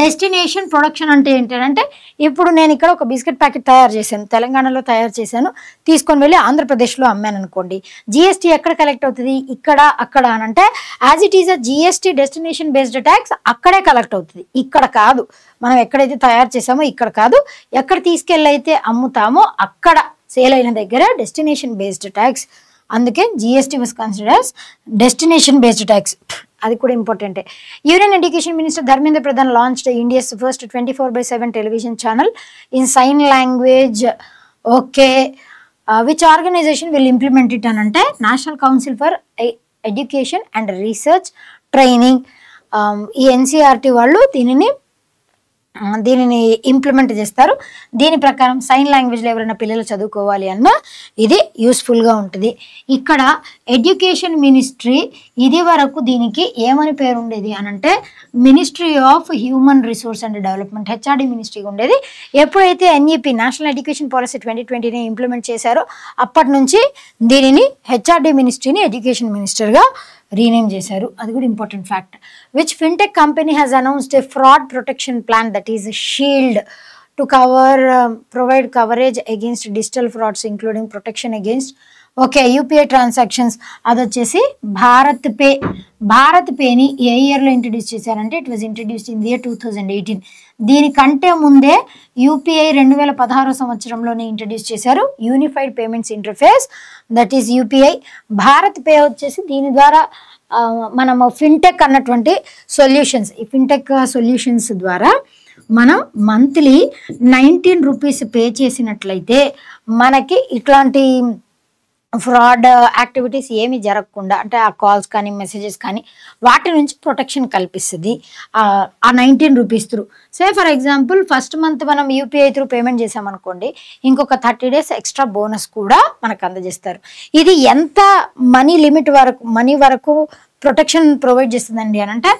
S1: Destination production అంటే ఏంటంటే ఇప్పుడు నేను ఇక్కడ ఒక బిస్కెట్ ప్యాకెట్ తయారు చేశాను, తెలంగాణలో తయారు చేశాను, తీసుకొని వెళ్ళి ఆంధ్రప్రదేశ్లో అమ్మాను అనుకోండి, జిఎస్టీ ఎక్కడ కలెక్ట్ అవుతుంది? ఇక్కడ అక్కడ అని అంటే as it is a GST destination based tax అక్కడే కలెక్ట్ అవుతుంది, ఇక్కడ కాదు. మనం ఎక్కడైతే తయారు చేసామో ఇక్కడ కాదు, ఎక్కడ తీసుకెళ్ళి అయితే అమ్ముతామో అక్కడ సేల్ అయిన దగ్గర డెస్టినేషన్ బేస్డ్ ట్యాక్స్. అందుకే GST was considers destination based tax. అది కూడా ఇంపార్టెంటే. Union education minister Dharmendra Pradhan launched India's first 24/7 television channel in sign language. Okay, which organisation will implement it అని అంటే national council for education and research training. ఈ NCRT వాళ్ళు దీనిని implement చేస్తారు. దీని ప్రకారం సైన్ లాంగ్వేజ్లో ఎవరైనా పిల్లలు చదువుకోవాలి అన్నా ఇది యూస్ఫుల్గా ఉంటుంది. ఇక్కడ ఎడ్యుకేషన్ మినిస్ట్రీ ఇది వరకు దీనికి ఏమని పేరు ఉండేది అని అంటే ministry of human resource and development, HRD మినిస్ట్రీగా ఉండేది. ఎప్పుడైతే ఎన్ఈపీ నేషనల్ ఎడ్యుకేషన్ పాలసీ 2020ని ఇంప్లిమెంట్ చేశారో అప్పటి నుంచి దీనిని హెచ్ఆర్డి మినిస్ట్రీని ఎడ్యుకేషన్ మినిస్టర్గా రీనేమ్ చేశారు. అది కూడా important fact. Which fintech company has announced a fraud protection plan that is shield to provide coverage against digital frauds including protection against okay UPI transactions. అది వచ్చేసి భారత్ పే. భారత్ పేని ఏ ఇయర్లో ఇంట్రడ్యూస్ చేశారంటే it was introduced in the year 2018. దీనికంటే ముందే UPI 2016 సంవత్సరంలోనే introduce చేశారు, unified payments interface that is UPI. Bharat pay వచ్చేసి దీని ద్వారా మనము ఫిన్టెక్ అన్నటువంటి సొల్యూషన్స్, ఈ ఫిన్టెక్ సొల్యూషన్స్ ద్వారా మనం మంత్లీ 19 రూపీస్ పే చేసినట్లయితే మనకి ఇట్లాంటి ఫ్రాడ్ యాక్టివిటీస్ ఏమి జరగకుండా అంటే ఆ కాల్స్ కానీ మెసేజెస్ కానీ వాటి నుంచి ప్రొటెక్షన్ కల్పిస్తుంది ఆ 19 rupees through. Say for example first month మనం యూపీఐ త్రూ పేమెంట్ చేసామనుకోండి, ఇంకొక 30 days ఎక్స్ట్రా బోనస్ కూడా మనకు అందజేస్తారు. ఇది ఎంత మనీ వరకు ప్రొటెక్షన్ ప్రొవైడ్ చేస్తుందండి అని అంటే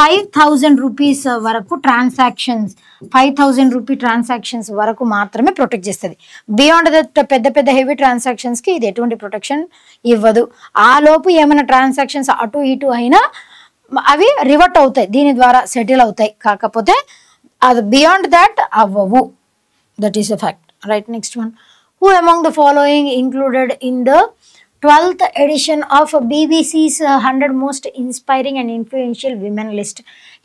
S1: 5,000 రూపీస్ వరకు ట్రాన్సాక్షన్స్, 5,000 రూపీ ట్రాన్సాక్షన్స్ వరకు మాత్రమే ప్రొటెక్ట్ చేస్తుంది. బియాండ్ దట్ పెద్ద హెవీ ట్రాన్సాక్షన్స్కి ఇది ఎటువంటి ప్రొటెక్షన్ ఇవ్వదు. ఆ లోపు ఏమైనా ట్రాన్సాక్షన్స్ అటు ఇటు అయినా అవి రివర్ట్ అవుతాయి, దీని ద్వారా సెటిల్ అవుతాయి. కాకపోతే అది బియాండ్ దట్ అవ్వవు. That is a fact, right. Next one, who among the following included in the 12th edition of BBC's 100 most inspiring and influential women list.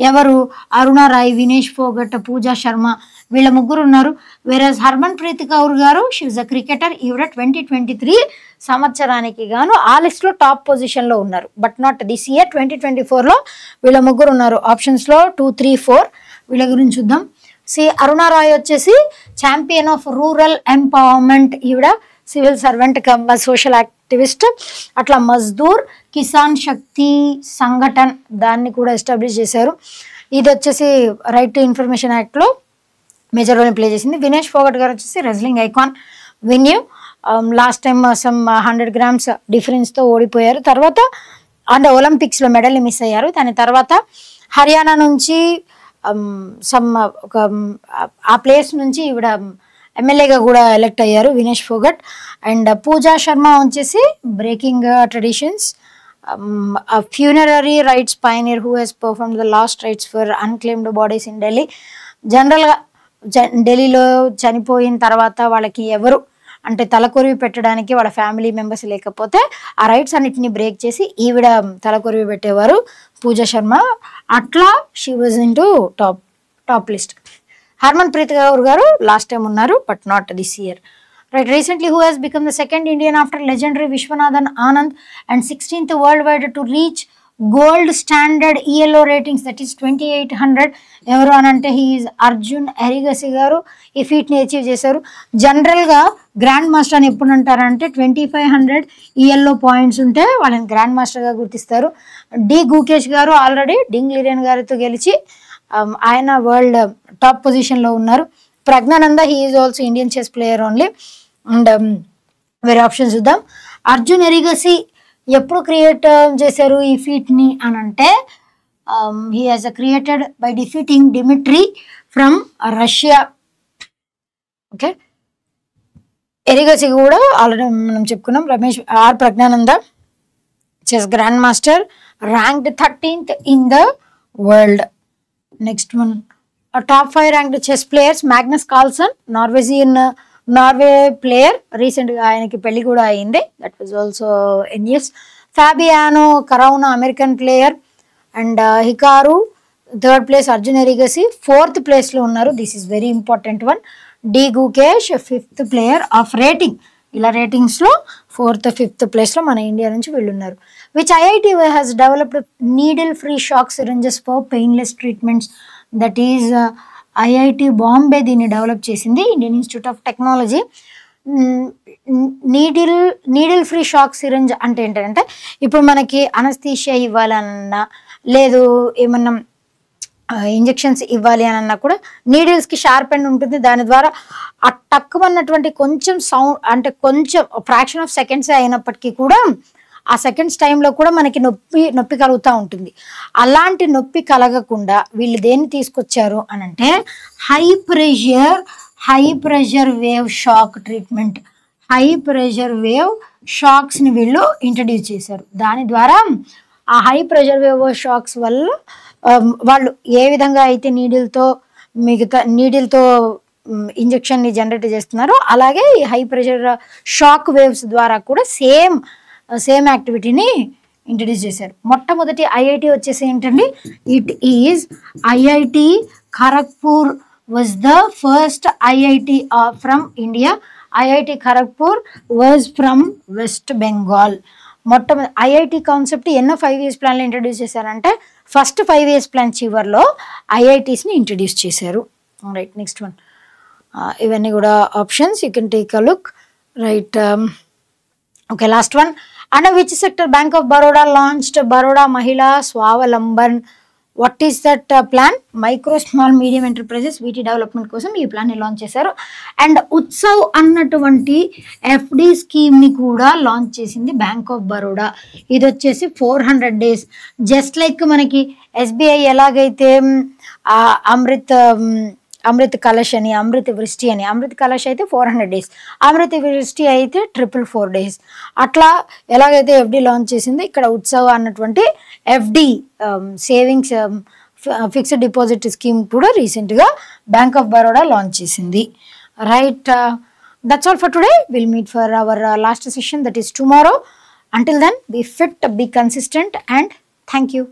S1: ఎవరు? అరుణ రాయ్, వినేష్ ఫోగట్, పూజా శర్మ, వీళ్ళ ముగ్గురు ఉన్నారు. వేరస్ హర్మన్ ప్రీత్ కౌర్ గారు షీ ఇస్ అ క్రికెటర్, ఈవిడ 2023 సంవత్సరానికి గాను ఆ లిస్ట్లో టాప్ పొజిషన్లో ఉన్నారు. బట్ నాట్ దిస్ ఇయర్ 2024లో వీళ్ళ ముగ్గురు ఉన్నారు. ఆప్షన్స్లో 2, 3, 4 వీళ్ళ గురించి చూద్దాం. అరుణ రాయ్ వచ్చేసి ఛాంపియన్ ఆఫ్ రూరల్ ఎంపవర్మెంట్, ఈవిడ civil servant come social activist. అట్లా మజ్దూర్ కిసాన్ శక్తి సంఘటన్ దాన్ని కూడా ఎస్టాబ్లిష్ చేశారు. ఇది వచ్చేసి రైట్ టు ఇన్ఫర్మేషన్ యాక్ట్లో మేజర్ రోల్ ప్లే చేసింది. వినేష్ ఫోగట్ గారు వచ్చేసి రెజ్లింగ్ ఐకాన్, విన్యూ లాస్ట్ టైం సమ్ 100 grams డిఫరెన్స్తో ఓడిపోయారు. తర్వాత అండ్ ఒలింపిక్స్లో మెడల్ని మిస్ అయ్యారు. దాని తర్వాత హర్యానా నుంచి ఆ ప్లేస్ నుంచి ఈవిడ ఎమ్మెల్యేగా కూడా ఎలెక్ట్ అయ్యారు వినేష్ ఫోగట్. అండ్ పూజా శర్మ వచ్చేసి breaking traditions, funerary rites pioneer who has performed the last rites for unclaimed bodies in Delhi. జనరల్గా ఢిల్లీలో చనిపోయిన తర్వాత వాళ్ళకి ఎవరు అంటే తలకొరివి పెట్టడానికి వాళ్ళ ఫ్యామిలీ మెంబర్స్ లేకపోతే ఆ రైట్స్ అన్నిటిని బ్రేక్ చేసి ఈవిడ తలకొరివి పెట్టేవారు పూజా శర్మ. అట్లా she was in to top list. Harman Preet Kaur గారు లాస్ట్ టైం ఉన్నారు but not this year. Right. Recently who has become the second Indian after legendary Viswanathan Anand and 16th world wide to reach gold standard ELO ratings that is 2800. ఎవరు అని అంటే he's Arjun ఎరిగసి గారు ఈ ఫీట్ని achieve చేశారు. జనరల్గా grand master అని ఎప్పుడు అంటారంటే 2500 ELO పాయింట్స్ ఉంటే వాళ్ళని గ్రాండ్ మాస్టర్గా గుర్తిస్తారు. డి గుకేష్ గారు ఆల్రెడీ డింగ్ లిరియన్ గారితో గెలిచి ఆయన వరల్డ్ టాప్ పొజిషన్లో ఉన్నారు. Praggnanandhaa he is also Indian chess player only. And వేరే ఆప్షన్ చూద్దాం. అర్జున్ ఎరిగసి ఎప్పుడు క్రియేట్ చేశారు ఈ ఫీట్ని అని అంటే he has created by defeating Dmitry from Russia. Okay, Erigaisi కూడా ఆల్రెడీ మనం చెప్పుకున్నాం. Praggnanandhaa chess grandmaster, ranked 13th in the world. Next one, a top 5 ranked chess players, Magnus Carlsen, Norway player, recently ఆయనకి పెళ్లి కూడా అయింది, that was also NES. Fabiano Caruana, American player, and Hikaru, 3rd place, Arjun Erigasi 4th place లో ఉన్నారు. This is very important one. D Gukesh 5th player of rating, ఇలా ratings లో 4th 5th place లో మన India నుంచి వెళ్ళున్నారు. Which IIT has developed needle free shock syringes for painless treatments, that is IIT Bombay దీన్ని develop చేసింది, Indian institute of technology. Needle free shock syringe అంటే ఏంటంటే ఇప్పుడు మనకి అనస్థీషియా ఇవ్వాలన్నా లేదు ఏమన్నా ఇంజెక్షన్స్ ఇవ్వాలి అని అన్నా కూడా నీడిల్స్కి షార్ప్ ఎండ్ ఉంటుంది, దాని ద్వారా ఆ టక్కుమన్నటువంటి కొంచెం సౌండ్ అంటే కొంచెం ఫ్రాక్షన్ ఆఫ్ సెకండ్స్ అయినప్పటికీ కూడా ఆ సెకండ్స్ టైంలో కూడా మనకి నొప్పి కలుగుతూ ఉంటుంది. అలాంటి నొప్పి కలగకుండా వీళ్ళు దేన్ని తీసుకొచ్చారు అని అంటే high pressure wave shock treatment, high pressure wave షాక్స్ని వీళ్ళు ఇంట్రడ్యూస్ చేశారు. దాని ద్వారా ఆ హై ప్రెషర్ వేవ్ షాక్స్ వల్ల వాళ్ళు ఏ విధంగా అయితే నీడిల్తో ఇంజెక్షన్ని జనరేట్ చేస్తున్నారో అలాగే ఈ హై ప్రెషర్ షాక్ వేవ్స్ ద్వారా కూడా సేమ్ యాక్టివిటీని ఇంట్రడ్యూస్ చేశారు. మొట్టమొదటి ఐఐటి వచ్చేసి ఏంటండి, it is IIT Kharagpur was the first IIT from India. IIT Kharagpur was from West Bengal. మొట్టమొదటి ఐఐటి కాన్సెప్ట్ ఎన్నో 5 years ప్లాన్లో ఇంట్రడ్యూస్ చేశారంటే ఫస్ట్ 5 years ప్లాన్ చివర్లో ఐఐటీస్ని ఇంట్రడ్యూస్ చేశారు. రైట్, నెక్స్ట్ వన్, ఇవన్నీ కూడా options, you can take a look. Right, okay, last one, under which sector Bank of Baroda launched Baroda Mahila Swavalamban. What is that plan? Micro small medium enterprises వీటి development కోసం ఈ ప్లాన్ని launch చేశారు. అండ్ ఉత్సవ్ అన్నటువంటి FD స్కీమ్ని కూడా లాంచ్ చేసింది బ్యాంక్ ఆఫ్ బరోడా. ఇది వచ్చేసి 400 days, జస్ట్ లైక్ మనకి ఎస్బీఐ ఎలాగైతే అమృత్ కలష్ అని, అమృత్ వృష్టి అని, అమృత్ కలష్ అయితే 400 days, అమృత్ వృష్టి అయితే 444 days, అట్లా ఎలాగైతే ఎఫ్డి లాంచ్ చేసింది ఇక్కడ ఉత్సవ్ అన్నటువంటి FD savings fixed deposit scheme కూడా రీసెంట్గా బ్యాంక్ ఆఫ్ బరోడా లాంచ్ చేసింది. Right, that's all for today. Will meet for our last session, that is tomorrow. Until then, be fit, be consistent, and thank you.